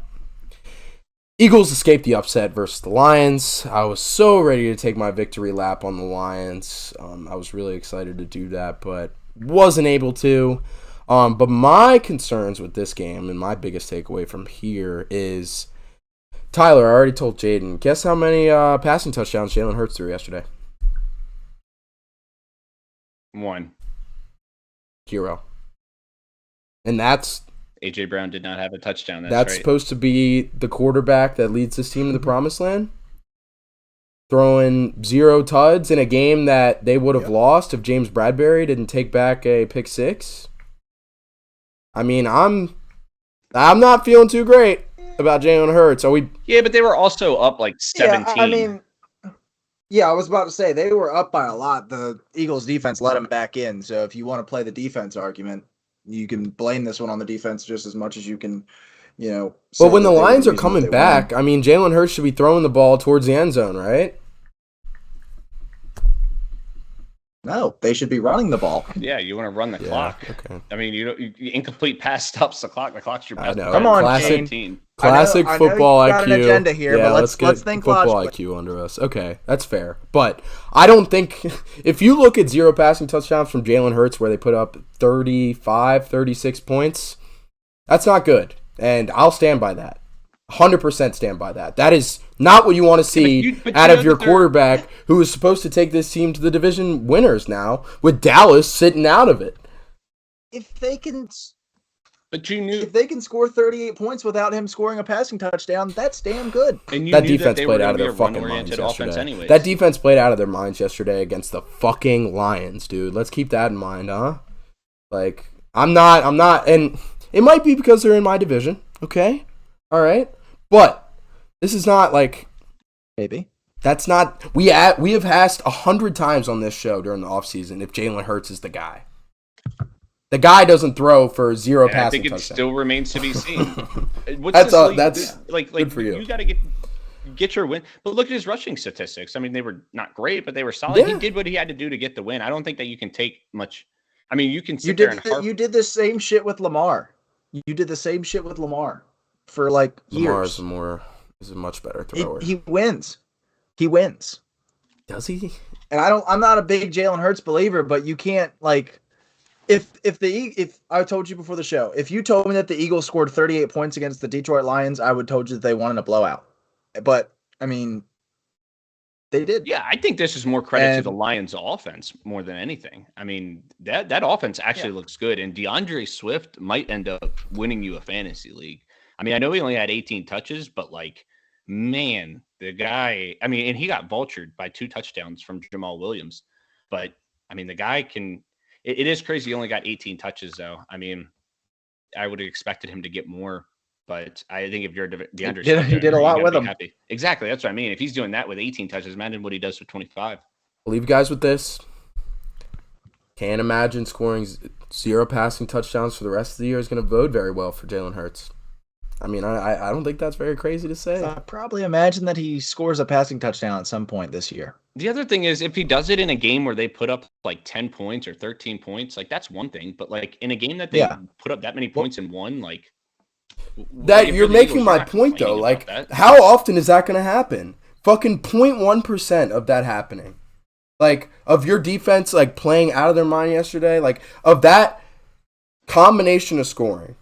Eagles escaped the upset versus the Lions. I was so ready to take my victory lap on the Lions. I was really excited to do that, but wasn't able to. But my concerns with this game and my biggest takeaway from here is, Tyler, I already told Jaden, guess how many passing touchdowns Jalen Hurts threw yesterday? 1. 0. And that's... A.J. Brown did not have a touchdown. That's right. Supposed to be the quarterback that leads this team to the promised land? Throwing 0 tuds in a game that they would have lost if James Bradbury didn't take back a pick 6? I mean, I'm not feeling too great about Jalen Hurts. Yeah, but they were also up like 17. Yeah, I mean, I was about to say they were up by a lot. The Eagles defense let them back in. So if you want to play the defense argument, you can blame this one on the defense just as much as you can, But when the Lions are coming back, I mean, Jalen Hurts should be throwing the ball towards the end zone, right? No, they should be running the ball. Yeah, you want to run the clock. Okay. I mean, you incomplete pass stops the clock. The clock's your best. Come on, classic football IQ. Got an agenda here, but let's think football logically. IQ under us. Okay, that's fair. But I don't think if you look at 0 passing touchdowns from Jalen Hurts, where they put up 35, 36 points, that's not good, and I'll stand by that. 100% stand by that. That is not what you want to see out of your quarterback, who is supposed to take this team to the division winners now, with Dallas sitting out of it. If they can score 38 points without him scoring a passing touchdown, that's damn good. And that defense played out of their fucking minds yesterday. That defense played out of their minds yesterday against the fucking Lions, dude. Let's keep that in mind, huh? Like, I'm not, and it might be because they're in my division, okay? All right, but this is not like maybe that's not we have asked 100 times on this show during the offseason if Jalen Hurts is the guy. The guy doesn't throw for 0 passing touchdowns. I think it still remains to be seen. That's good for you. You got to get get your win. But look at his rushing statistics. I mean, they were not great, but they were solid. Yeah. He did what he had to do to get the win. I don't think that you can take much. I mean, you can sit there and you did the same shit with Lamar. You did the same shit with Lamar for like years. Lamar is a much better thrower. He wins. He wins. Does he? And I'm not a big Jalen Hurts believer, but you can't like if I told you before the show, if you told me that the Eagles scored 38 points against the Detroit Lions, I would told you that they won in a blowout. But I mean, they did. Yeah, I think this is more credit to the Lions offense more than anything. I mean, that offense actually looks good, and DeAndre Swift might end up winning you a fantasy league. I mean, I know he only had 18 touches, but like, man, the guy, I mean, and he got vultured by 2 touchdowns from Jamal Williams. But I mean, the guy can, it is crazy. He only got 18 touches though. I mean, I would have expected him to get more. But I think if you're DeAndre Swift, he did a lot with him. Happy. Exactly. That's what I mean. If he's doing that with 18 touches, imagine what he does with 25. I'll leave you guys with this. Can't imagine scoring 0 passing touchdowns for the rest of the year is going to bode very well for Jalen Hurts. I mean, I don't think that's very crazy to say. I probably imagine that he scores a passing touchdown at some point this year. The other thing is if he does it in a game where they put up like 10 points or 13 points, like that's one thing. But like in a game that they put up that many points in one, like. That you're making my point though. Like, how often is that going to happen? Fucking 0.1% of that happening. Like, of your defense, like, playing out of their mind yesterday. Like, of that combination of scoring.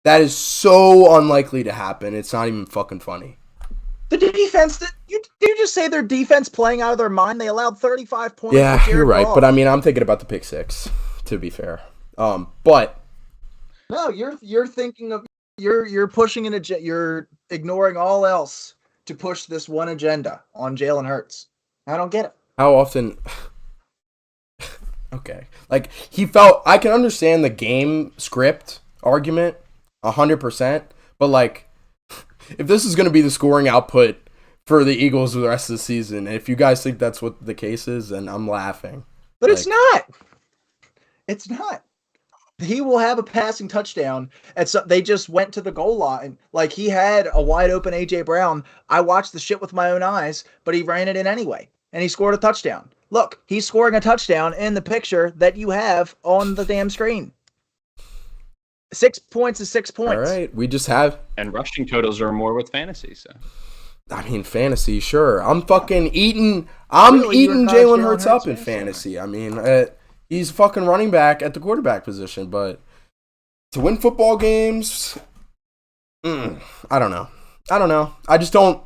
That is so unlikely to happen. It's not even fucking funny. The defense, did you just say their defense playing out of their mind? They allowed 35 points. Yeah, you're right. But I mean, I'm thinking about the pick six, to be fair. But. No, you're thinking of. You're pushing you're ignoring all else to push this one agenda on Jalen Hurts. I don't get it. How often? Okay, like I can understand the game script argument 100%, but like, if this is going to be the scoring output for the Eagles for the rest of the season, if you guys think that's what the case is, then I'm laughing. But it's not. It's not. He will have a passing touchdown. They just went to the goal line. Like, he had a wide open A.J. Brown. I watched the shit with my own eyes, but he ran it in anyway. And he scored a touchdown. Look, he's scoring a touchdown in the picture that you have on the damn screen. 6 points is 6 points. All right, we just have. And rushing totals are more with fantasy, so. I mean, fantasy, sure. I'm fucking eating. I'm eating Jalen Hurts up in fantasy. I mean, he's fucking running back at the quarterback position, but to win football games, I don't know. I just don't.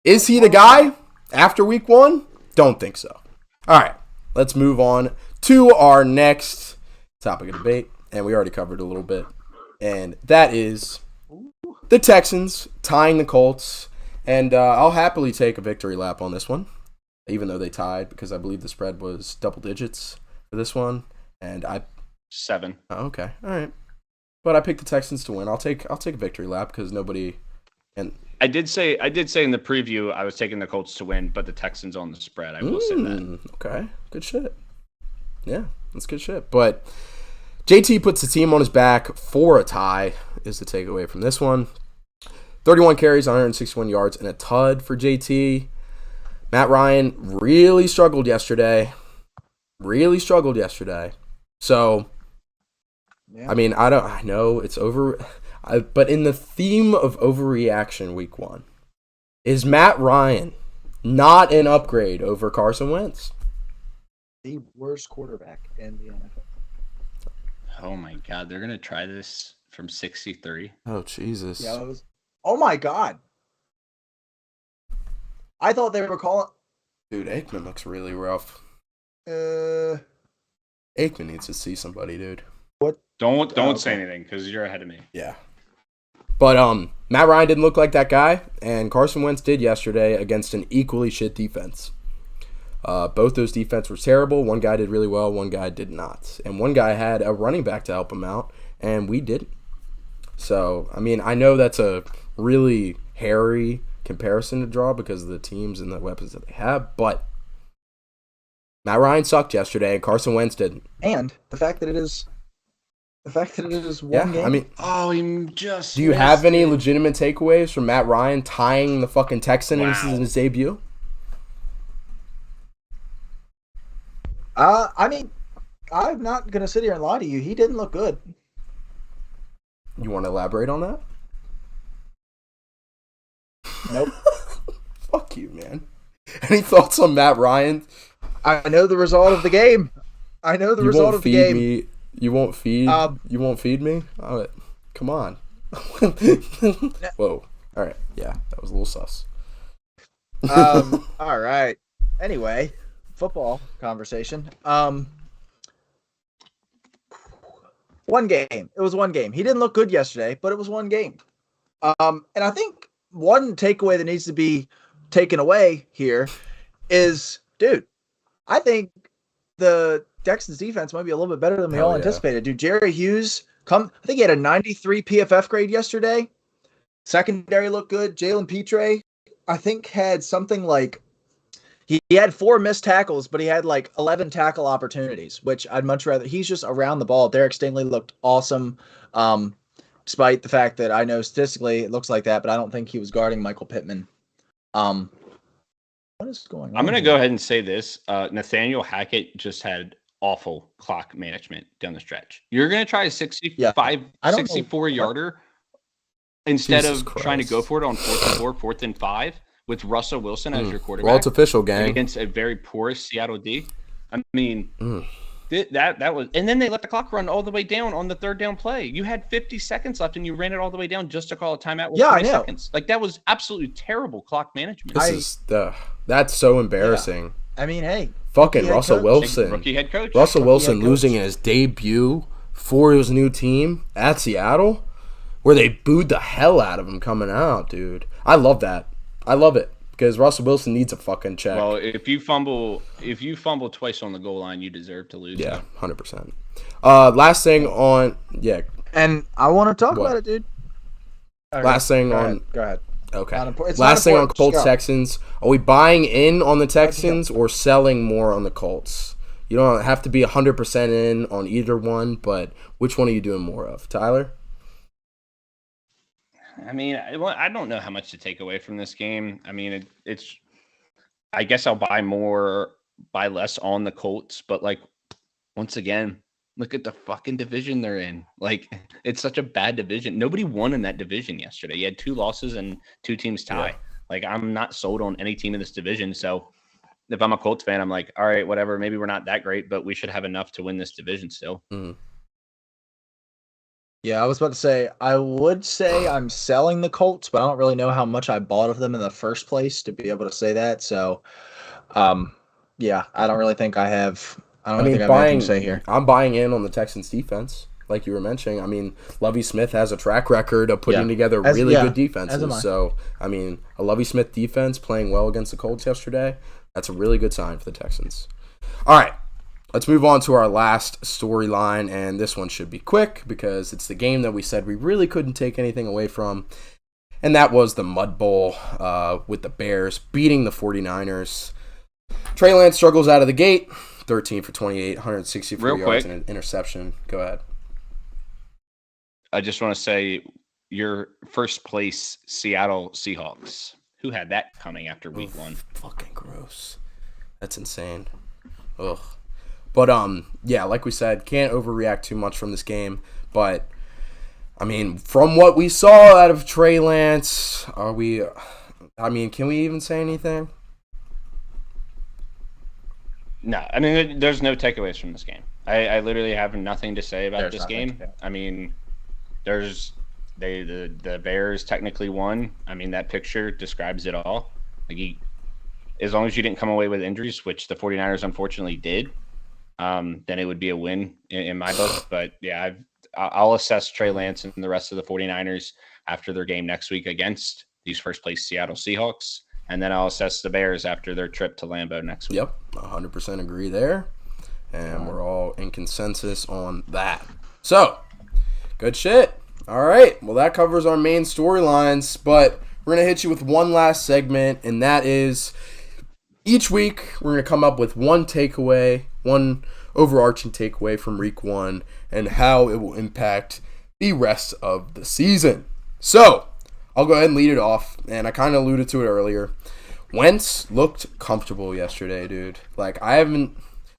Is he the guy after week 1? Don't think so. All right, let's move on to our next topic of debate, and we already covered a little bit, and that is the Texans tying the Colts, and I'll happily take a victory lap on this one. Even though they tied, because I believe the spread was double digits for this one, and 7. Oh, okay, all right. But I picked the Texans to win. I'll take a victory lap because nobody. And I did say in the preview I was taking the Colts to win, but the Texans on the spread. I will say that. Okay, good shit. Yeah, that's good shit. But JT puts the team on his back for a tie. Is the takeaway from this one? 31 carries, 161 yards, and a tud for JT. Matt Ryan really struggled yesterday. So, I mean, I know it's over, but in the theme of overreaction week 1, is Matt Ryan not an upgrade over Carson Wentz? The worst quarterback in the NFL. Oh my God, they're going to try this from 63. Oh, Jesus. Yeah, oh my God. I thought they were calling. Dude, Aikman looks really rough. Aikman needs to see somebody, dude. What? Don't say anything because you're ahead of me. Yeah. But Matt Ryan didn't look like that guy, and Carson Wentz did yesterday against an equally shit defense. Both those defenses were terrible. One guy did really well, one guy did not. And one guy had a running back to help him out, and we didn't. So, I mean, I know that's a really hairy comparison to draw because of the teams and the weapons that they have, but Matt Ryan sucked yesterday and Carson Wentz didn't. And the fact that it is The fact that it is Yeah, one game. I mean, Oh, he just. do you have missed any it. legitimate takeaways from Matt Ryan tying the fucking Texans Wow. in his debut? I mean, I'm not gonna sit here and lie to you. He didn't look good. You want to elaborate on that? Nope. Fuck you, man. Any thoughts on Matt Ryan? I know the result of the game. I know the You result won't of the feed game. me. You won't feed. You won't feed me. Come on. Whoa. All right. Yeah, that was a little sus. All right. Anyway, football conversation. One game. It was one game. He didn't look good yesterday, but it was one game. And I think one takeaway that needs to be taken away here is, dude, I think the Texans defense might be a little bit better than we Hell all yeah. anticipated. Dude, Jerry Hughes, I think he had a 93 PFF grade yesterday. Secondary looked good. Jalen Petre, I think, had something like he had 4 missed tackles, but he had like 11 tackle opportunities, which I'd much rather. He's just around the ball. Derek Stingley looked awesome, despite the fact that I know statistically it looks like that, but I don't think he was guarding Michael Pittman. What is going on? I'm going to here? go ahead and say this. Nathaniel Hackett just had awful clock management down the stretch. You're going to try a 64 yarder instead Jesus of trying to go Christ. for it on 4th and 4, 4th and 5 with Russell Wilson as your quarterback. Well, it's official, gang. Against a very porous Seattle D. I mean, that was, and then they let the clock run all the way down on the 3rd down play. You had 50 seconds left, and you ran it all the way down just to call a timeout with 20 seconds. Like, that was absolutely terrible clock management. That's so embarrassing. Yeah. I mean, hey, Fucking Russell Wilson. Rookie head coach. Russell Rookie Wilson head coach. losing in his debut for his new team at Seattle, where they booed the hell out of him coming out, dude. I love that. I love it because Russell Wilson needs a fucking check. Well, if you fumble twice on the goal line, you deserve to lose. Yeah, 100%. Last thing on and I want to talk What? about it, dude. last thing on Go ahead. okay. It's Last thing not on important. Colts Just go. Texans. Are we buying in on the Texans or selling more on the Colts? You don't have to be 100% in on either one, but which one are you doing more of, Tyler? I mean, I don't know how much to take away from this game. I mean, it's. I guess I'll buy less on the Colts, but like, once again, look at the fucking division they're in. Like, it's such a bad division. Nobody won in that division yesterday. You had 2 losses and 2 teams tie. Yeah. Like, I'm not sold on any team in this division. So, if I'm a Colts fan, I'm like, all right, whatever. Maybe we're not that great, but we should have enough to win this division still. Mm. Yeah, I was about to say, I would say I'm selling the Colts, but I don't really know how much I bought of them in the first place to be able to say that. So, yeah, I don't really think I have. I don't think I have anything to say here. I'm buying in on the Texans defense, like you were mentioning. I mean, Lovie Smith has a track record of putting together really good defenses. So, I mean, a Lovie Smith defense playing well against the Colts yesterday, that's a really good sign for the Texans. All right. Let's move on to our last storyline, and this one should be quick because it's the game that we said we really couldn't take anything away from, and that was the Mud Bowl with the Bears beating the 49ers. Trey Lance struggles out of the gate, 13 for 28, 164 Real yards quick. and an interception. Go ahead. I just want to say your first place Seattle Seahawks. Who had that coming after week 1? Fucking gross. That's insane. Ugh. But, yeah, like we said, can't overreact too much from this game. But, I mean, from what we saw out of Trey Lance, can we even say anything? No, I mean, there's no takeaways from this game. I literally have nothing to say about There's this nothing, game. yeah. I mean, the Bears technically won. I mean, that picture describes it all. Like, as long as you didn't come away with injuries, which the 49ers unfortunately did, then it would be a win in my book. But yeah, I'll assess Trey Lance and the rest of the 49ers after their game next week against these first place Seattle Seahawks. And then I'll assess the Bears after their trip to Lambeau next week. Yep, 100% agree there. And we're all in consensus on that. So, good shit. All right, well, that covers our main storylines. But we're going to hit you with one last segment, and that is each week we're going to come up with one takeaway, one overarching takeaway from week 1 and how it will impact the rest of the season. So, I'll go ahead and lead it off, and I kind of alluded to it earlier. Wentz looked comfortable yesterday, dude. Like,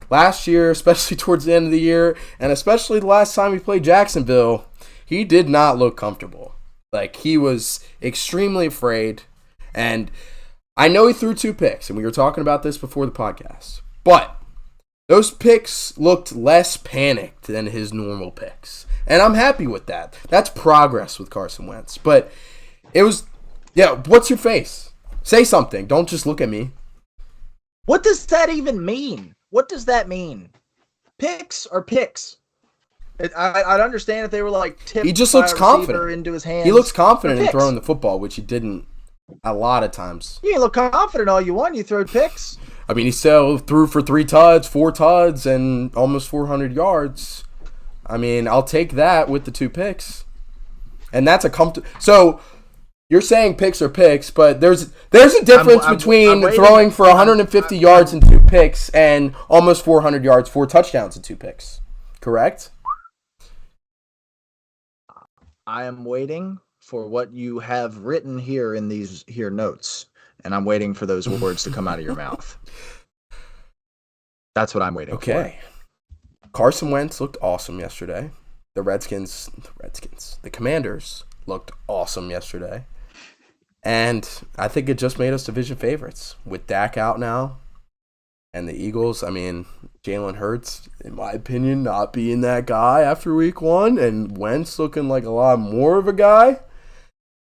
last year, especially towards the end of the year, and especially the last time we played Jacksonville, he did not look comfortable. Like, he was extremely afraid, and I know he threw 2 picks, and we were talking about this before the podcast, but those picks looked less panicked than his normal picks, and I'm happy with that. That's progress with Carson Wentz, but it was, what's your face? Say something. Don't just look at me. What does that even mean? What does that mean? Picks are picks. I'd understand if they were like tipped. He just looks confident into his hands. He looks confident in throwing the football, which he didn't a lot of times. You look confident all you want. You throw picks. I mean, he still threw for 4 tuds, and almost 400 yards. I mean, I'll take that with the 2 picks, and that's a comfortable. So you're saying picks are picks, but there's a difference between throwing for 150 yards and 2 picks and almost 400 yards, 4 touchdowns and 2 picks. Correct? I am waiting for what you have written here in these here notes, and I'm waiting for those words to come out of your mouth. That's what I'm waiting for. Okay. Carson Wentz looked awesome yesterday. The Commanders looked awesome yesterday. And I think it just made us division favorites. With Dak out now and the Eagles, I mean, Jalen Hurts, in my opinion, not being that guy after week 1, and Wentz looking like a lot more of a guy.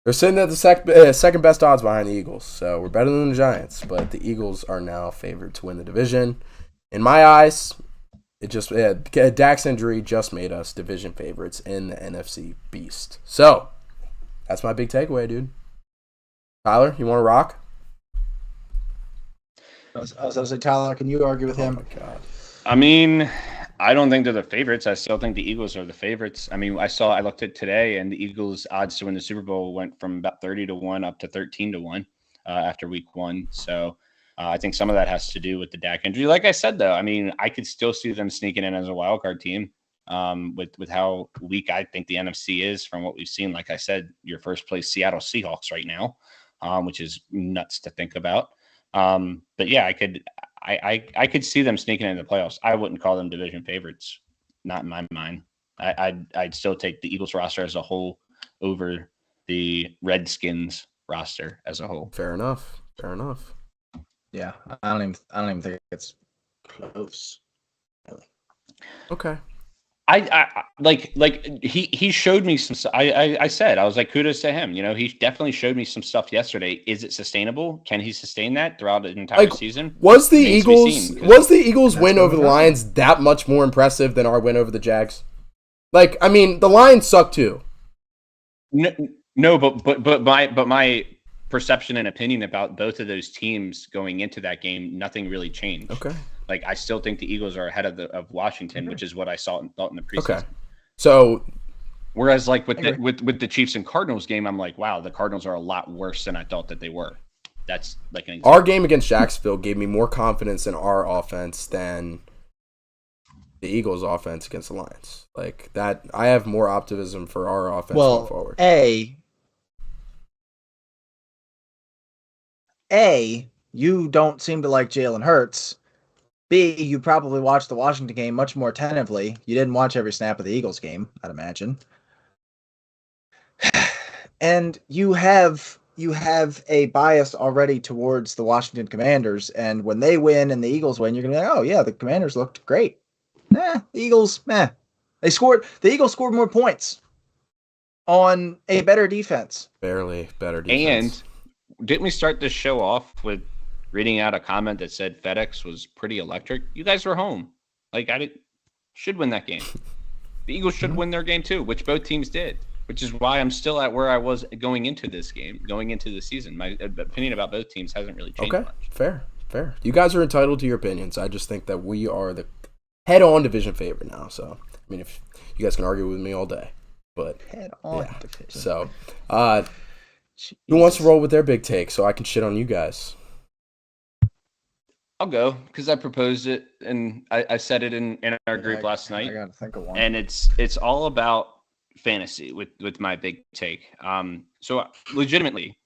They're sitting at the second best odds behind the Eagles, so we're better than the Giants, but the Eagles are now favored to win the division. In my eyes, Dak's injury just made us division favorites in the NFC Beast. So, that's my big takeaway, dude. Tyler, you want to rock? I was going to say, Tyler, can you argue with him? Oh, my God. I mean, I don't think they're the favorites. I still think the Eagles are the favorites. I mean, I looked at today, and the Eagles' odds to win the Super Bowl went from about 30-1 up to 13-1 after week 1. So I think some of that has to do with the Dak injury. Like I said, though, I mean, I could still see them sneaking in as a wild card team with how weak I think the NFC is from what we've seen. Like I said, your first place Seattle Seahawks right now, which is nuts to think about. But yeah, I could see them sneaking into the playoffs. I wouldn't call them division favorites, not in my mind. I'd still take the Eagles roster as a whole over the Redskins roster as a whole. Fair enough. Yeah, I don't even think it's close. Really. Okay. I he showed me some stuff. I said, I was like, kudos to him. You know, he definitely showed me some stuff yesterday. Is it sustainable? Can he sustain that throughout the entire season? Was the Eagles win over the Lions that much more impressive than our win over the Jags? Like, I mean, the Lions suck too. No, but my perception and opinion about both of those teams going into that game, nothing really changed. Okay. Like, I still think the Eagles are ahead of Washington, which is what I thought in the preseason. Okay. So, whereas like with the Chiefs and Cardinals game, I'm like, wow, the Cardinals are a lot worse than I thought that they were. That's like an example. Our game against Jacksonville gave me more confidence in our offense than the Eagles' offense against the Lions. Like that, I have more optimism for our offense going forward. You don't seem to like Jalen Hurts. B, you probably watched the Washington game much more attentively. You didn't watch every snap of the Eagles game, I'd imagine. And you have a bias already towards the Washington Commanders, and when they win and the Eagles win, you're going to be like, oh, yeah, the Commanders looked great. The Eagles, The Eagles scored more points on a better defense. Barely better defense. And didn't we start this show off with reading out a comment that said FedEx was pretty electric? You guys were home. Like, should win that game. The Eagles should win their game too, which both teams did, which is why I'm still at where I was going into this game, going into the season. My opinion about both teams hasn't really changed much. Fair. You guys are entitled to your opinions. I just think that we are the head-on division favorite now. So, I mean, if you guys can argue with me all day. But head-on division. So, who wants to roll with their big take so I can shit on you guys? I'll go because I proposed it and I said it in our group last night. I gotta think of one. And it's all about fantasy with my big take. So legitimately,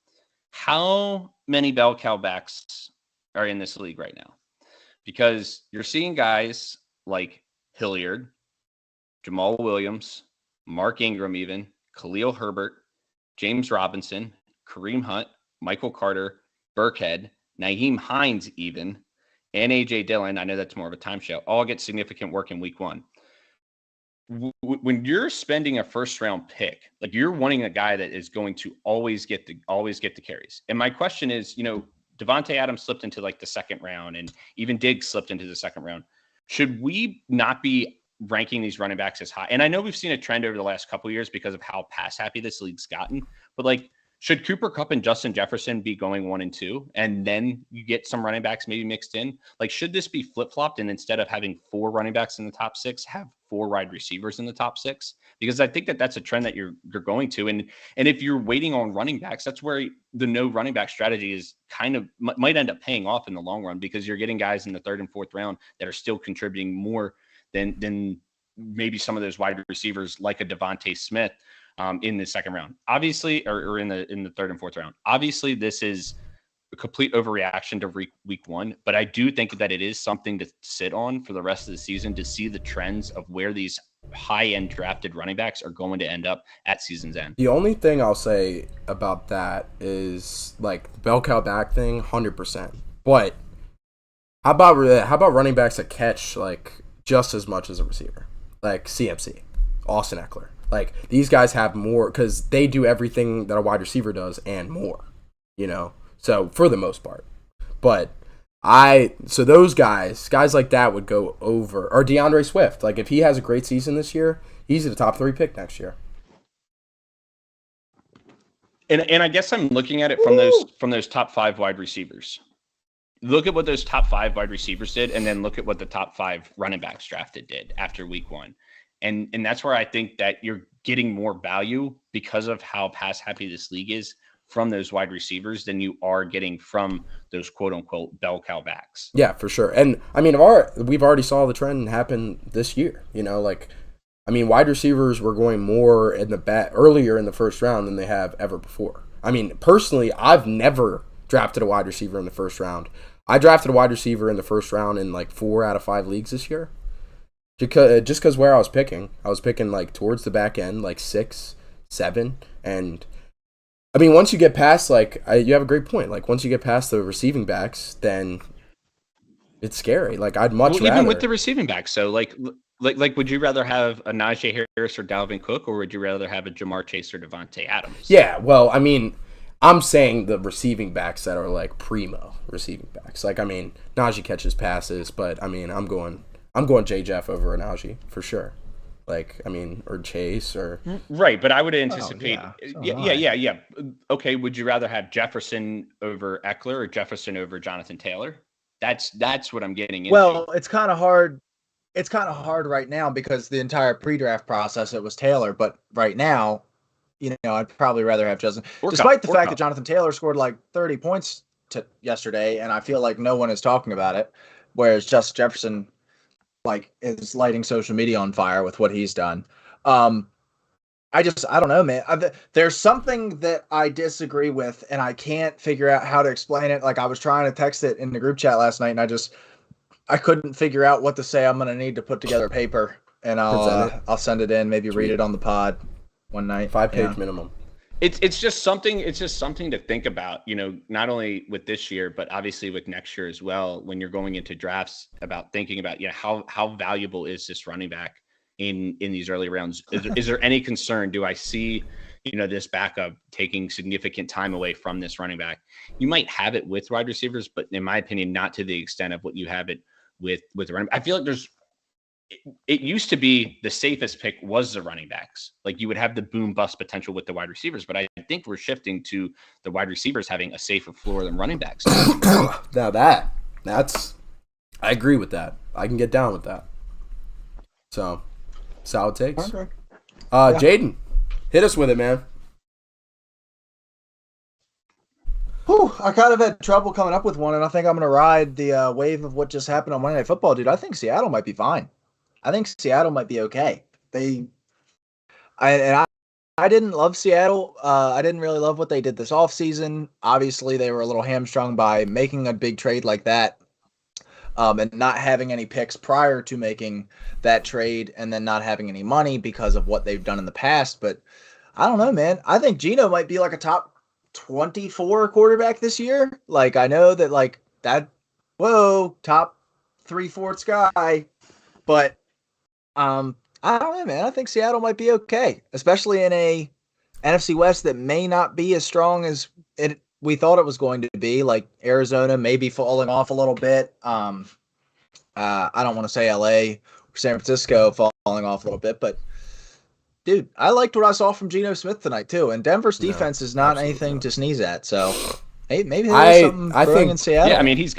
how many bell cow backs are in this league right now? Because you're seeing guys like Hilliard, Jamal Williams, Mark Ingram, even Khalil Herbert, James Robinson, Kareem Hunt, Michael Carter, Burkhead, Naheem Hines, even, and A.J. Dillon. I know that's more of a time show. All get significant work in week one. When you're spending a first round pick, like you're wanting a guy that is going to always get the carries. And my question is, Devontae Adams slipped into like the second round, and even Diggs slipped into the second round. Should we not be ranking these running backs as high? And I know we've seen a trend over the last couple of years because of how pass happy this league's gotten, but like, should Cooper Kupp and Justin Jefferson be going 1 and 2, and then you get some running backs maybe mixed in? Like, should this be flip-flopped, and instead of having 4 running backs in the top 6, have 4 wide receivers in the top 6? Because I think that's a trend that you're going to. And if you're waiting on running backs, that's where the no running back strategy is kind of might end up paying off in the long run, because you're getting guys in the 3rd and 4th round that are still contributing more than maybe some of those wide receivers like a Devontae Smith in the second round, obviously, or in the 3rd and 4th round. Obviously, this is a complete overreaction to week one, but I do think that it is something to sit on for the rest of the season to see the trends of where these high-end drafted running backs are going to end up at season's end. The only thing I'll say about that is like the bell cow back thing, 100%. But how about running backs that catch like just as much as a receiver, like CMC, Austin Eckler? Like, these guys have more because they do everything that a wide receiver does and more, So, for the most part. But so those guys like that would go over. Or DeAndre Swift. Like, if he has a great season this year, he's the top 3 pick next year. And I guess I'm looking at it from those top 5 wide receivers. Look at what those top 5 wide receivers did, and then look at what the top 5 running backs drafted did after week one. And that's where I think that you're getting more value because of how pass happy this league is from those wide receivers than you are getting from those quote unquote bell cow backs. Yeah, for sure. And I mean, we've already saw the trend happen this year. Wide receivers were going more earlier in the first round than they have ever before. I mean, personally, I've never drafted a wide receiver in the first round. I drafted a wide receiver in the first round in like 4 out of 5 leagues this year. Just because where I was picking like towards the back end, like 6, 7, and I mean, once you get past you have a great point. Like, once you get past the receiving backs, then it's scary. Like, I'd much rather even with the receiving backs. So like, would you rather have a Najee Harris or Dalvin Cook, or would you rather have a Jamar Chase or Devontae Adams? Yeah, well, I mean, I'm saying the receiving backs that are like primo receiving backs. Like, I mean, Najee catches passes, but I mean, I'm going J. Jeff over Najee for sure. Like, I mean, or Chase or right, but I would anticipate. Yeah. Okay, would you rather have Jefferson over Eckler or Jefferson over Jonathan Taylor? That's what I'm getting into. Well, it's kind of hard. It's kind of hard right now because the entire pre-draft process it was Taylor, but right now, I'd probably rather have Justin. Despite the fact that Jonathan Taylor scored like 30 points yesterday, and I feel like no one is talking about it, whereas Justin Jefferson is lighting social media on fire with what he's done. I don't know, man. There's something that I disagree with, and I can't figure out how to explain it. Like, I was trying to text it in the group chat last night, and I couldn't figure out what to say. I'm gonna need to put together a paper, and I'll send it in. Maybe read it on the pod one night. 5-page minimum. It's just something to think about, not only with this year, but obviously with next year as well, when you're going into drafts, about thinking about, how valuable is this running back in these early rounds? Is there any concern? Do I see, this backup taking significant time away from this running back? You might have it with wide receivers, but in my opinion, not to the extent of what you have it with the running back. I feel like it used to be the safest pick was the running backs. Like, you would have the boom bust potential with the wide receivers, but I think we're shifting to the wide receivers having a safer floor than running backs. Now that's I agree with that. I can get down with that. So, solid takes. Okay. Jaden, hit us with it, man. Whew, I kind of had trouble coming up with one, and I think I'm going to ride the wave of what just happened on Monday Night Football, dude. I think Seattle might be fine. I think Seattle might be okay. I didn't love Seattle. I didn't really love what they did this offseason. Obviously, they were a little hamstrung by making a big trade like that, and not having any picks prior to making that trade, and then not having any money because of what they've done in the past. But I don't know, man. I think Geno might be like a top 24 quarterback this year. Like, I know that, like, that, whoa, top 3/4 guy. But I don't know, man. I think Seattle might be okay, especially in a NFC West that may not be as strong as we thought it was going to be. Like Arizona maybe falling off a little bit. I don't want to say LA or San Francisco falling off a little bit, but dude, I liked what I saw from Geno Smith tonight too. And Denver's defense is not anything to sneeze at. So hey, maybe there's something brewing in Seattle. Yeah, I mean,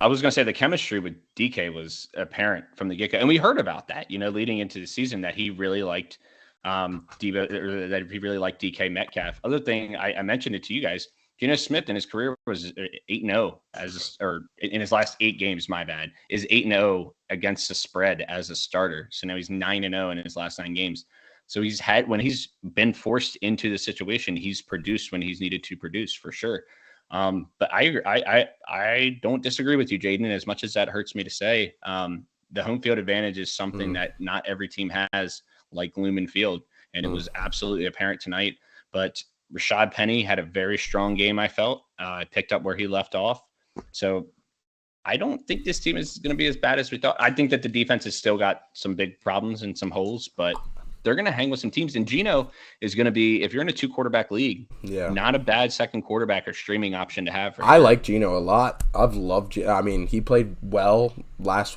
I was going to say the chemistry with DK was apparent from the get-go. And we heard about that, leading into the season, that he really liked DK Metcalf. Other thing, I mentioned it to you guys, Geno Smith in his career was 8-0 in his last 8 games, my bad, is 8-0 against the spread as a starter. So now he's 9-0 in his last 9 games. So when he's been forced into the situation, he's produced when he's needed to produce, for sure. But I don't disagree with you, Jaden, as much as that hurts me to say. The home field advantage is something that not every team has, like Lumen Field, and it was absolutely apparent tonight. But Rashad Penny had a very strong game, I felt. Picked up where he left off. So I don't think this team is going to be as bad as we thought. I think that the defense has still got some big problems and some holes, but they're going to hang with some teams. And Geno is going to be, if you're in a 2-quarterback league, not a bad second quarterback or streaming option to have. I like Geno a lot. I've loved Geno. I mean, he played well last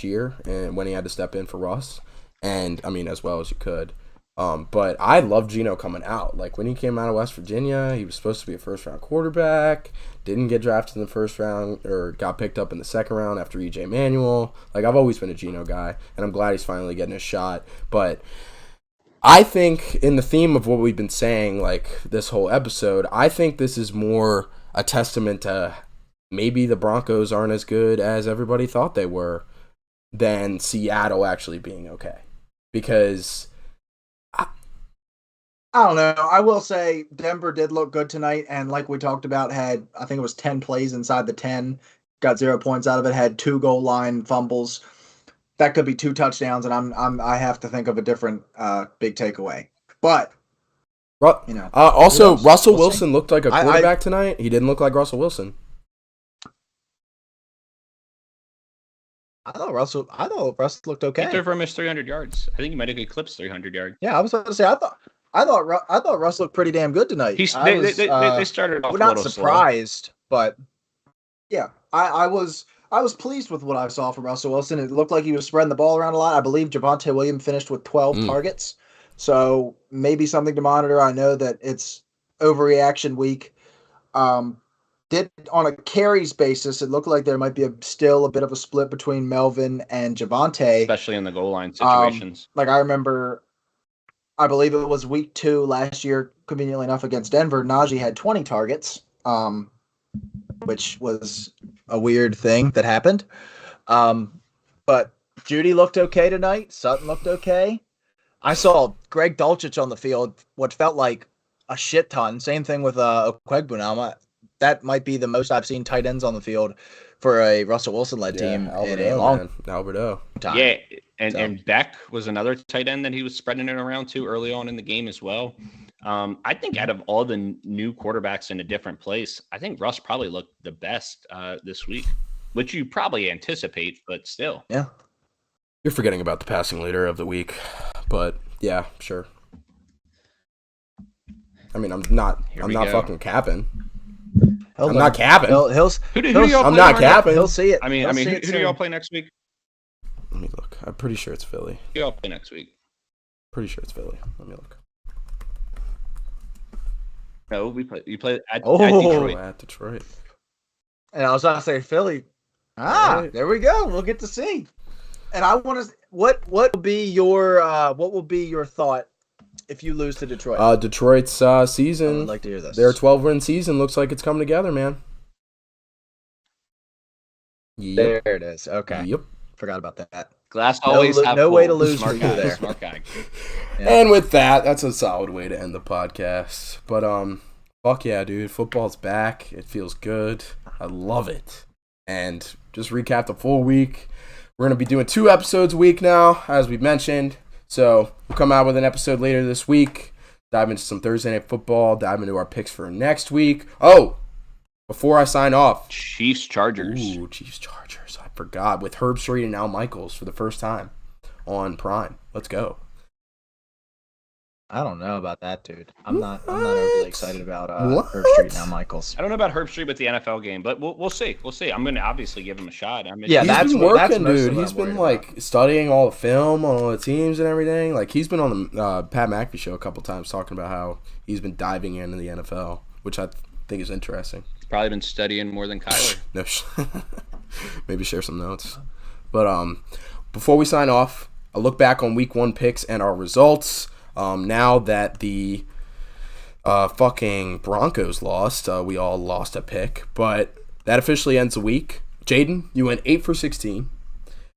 year and when he had to step in for Russ. And, I mean, as well as you could. But I love Geno coming out. Like, when he came out of West Virginia, he was supposed to be a first-round quarterback, didn't get drafted in the first round, or got picked up in the second round after E.J. Manuel. Like, I've always been a Geno guy, and I'm glad he's finally getting a shot. But I think in the theme of what we've been saying, like, this whole episode, I think this is more a testament to maybe the Broncos aren't as good as everybody thought they were than Seattle actually being okay. Because I don't know. I will say Denver did look good tonight, and like we talked about, had, I think it was 10 plays inside the 10, got 0 points out of it, had 2 goal line fumbles. That could be 2 touchdowns, and I have to think of a different big takeaway. But also Russell Wilson looked like a quarterback tonight. He didn't look like Russell Wilson. I thought Russell looked okay. He threw for almost 300 yards. I think he might have eclipsed 300 yards. Yeah, I was about to say I thought Russ looked pretty damn good tonight. They started off a not little surprised, slow. But yeah, I was pleased with what I saw from Russell Wilson. It looked like he was spreading the ball around a lot. I believe Javonte Williams finished with 12 targets, so maybe something to monitor. I know that it's overreaction week. Did on a carries basis, it looked like there might be still a bit of a split between Melvin and Javonte, especially in the goal line situations. Like I remember, I believe it was week 2 last year, conveniently enough against Denver. Najee had 20 targets, which was a weird thing that happened. But Judy looked okay tonight. Sutton looked okay. I saw Greg Dulcich on the field, what felt like a shit ton. Same thing with Okwegbunam. That might be the most I've seen tight ends on the field for a Russell Wilson-led team in a long time. Yeah, and Beck was another tight end that he was spreading it around to early on in the game as well. I think out of all the new quarterbacks in a different place, I think Russ probably looked the best this week, which you probably anticipate, but still. Yeah. You're forgetting about the passing leader of the week, but yeah, sure. I mean, I'm not fucking capping. I'm not capping. I'm not capping. He'll see it. I mean, who do y'all play next week? Let me look. I'm pretty sure it's Philly. Who y'all play next week? Pretty sure it's Philly. Let me look. No, you play at Detroit. At Detroit. And I was going to say Philly. Right. There we go. We'll get to see. And I want to. What will be your thought if you lose to Detroit? Detroit's I season, would like to hear this. their 12-win season looks like it's coming together, man. Yep. There it is. Okay. Yep. Forgot about that. Glass always half no full. way to lose Smart for you guy. there. Smart guy. Yeah. And with that, that's a solid way to end the podcast. But fuck yeah, dude. Football's back. It feels good. I love it. And just recap the full week. We're going to be doing 2 episodes a week now, as we mentioned. So we'll come out with an episode later this week. Dive into some Thursday Night Football. Dive into our picks for next week. Oh, before I sign off. Chiefs-Chargers. Ooh, Chiefs-Chargers. I forgot. With Herb Street and Al Michaels for the first time on Prime. Let's go. I don't know about that, dude. I'm not overly excited about Herb Street now, Michaels. I don't know about Herb Street with the NFL game, but we'll see. We'll see. I'm going to obviously give him a shot. Yeah, He's been working, dude. He's been been studying all the film on all the teams and everything. Like he's been on the Pat McAfee show a couple times talking about how he's been diving into the NFL, which I think is interesting. He's probably been studying more than Kyler. No, maybe share some notes. But before we sign off, a look back on Week 1 picks and our results. Now that the fucking Broncos lost, we all lost a pick, but that officially ends the week. Jaden, you went 8 for 16.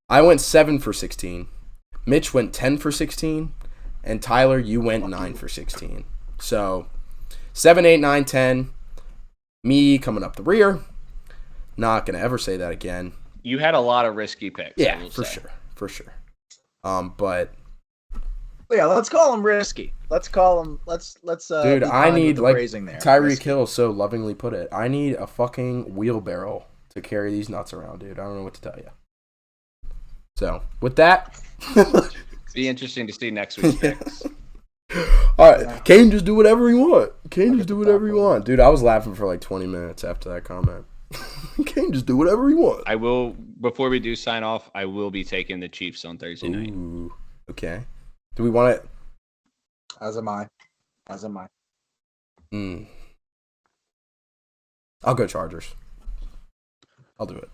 I went 7 for 16. Mitch went 10 for 16. And Tyler, you went 9 for 16. So 7, 8, 9, 10. Me coming up the rear. Not going to ever say that again. You had a lot of risky picks. Yeah, for sure. But yeah, let's call him risky. Let's call him. Let's. Dude, I need like Tyreek Hill so lovingly put it. I need a fucking wheelbarrow to carry these nuts around, dude. I don't know what to tell you. So with that, be interesting to see next week's picks. All right, Kane just do whatever he want. Dude, I was laughing for like 20 minutes after that comment. Kane just do whatever he want. I will. Before we do sign off, I will be taking the Chiefs on Thursday night. Ooh, okay. Do we want it? As am I. I'll go Chargers. I'll do it.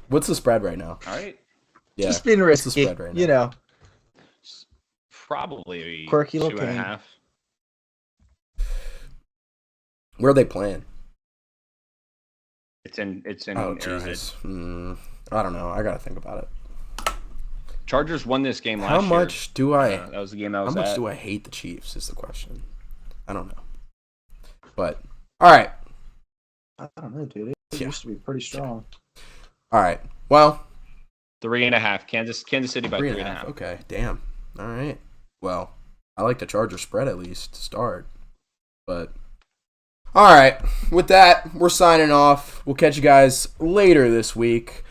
What's the spread right now? All right. Yeah. Just being risky. What's the spread right now? You know. Probably quirky 2.5. Where are they playing? It's in Oh, Arrowhead. Jesus. I don't know. I got to think about it. Chargers won this game last year. How much do I... that was the game I was How much at. do I hate the Chiefs is the question. I don't know. But, all right. I don't know, dude. It used to be pretty strong. All right. Well. 3.5. Kansas City by 3.5. Okay. Damn. All right. Well, I like the Chargers spread at least to start. But, all right. With that, we're signing off. We'll catch you guys later this week.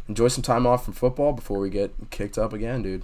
Enjoy some time off from football before we get kicked up again, dude.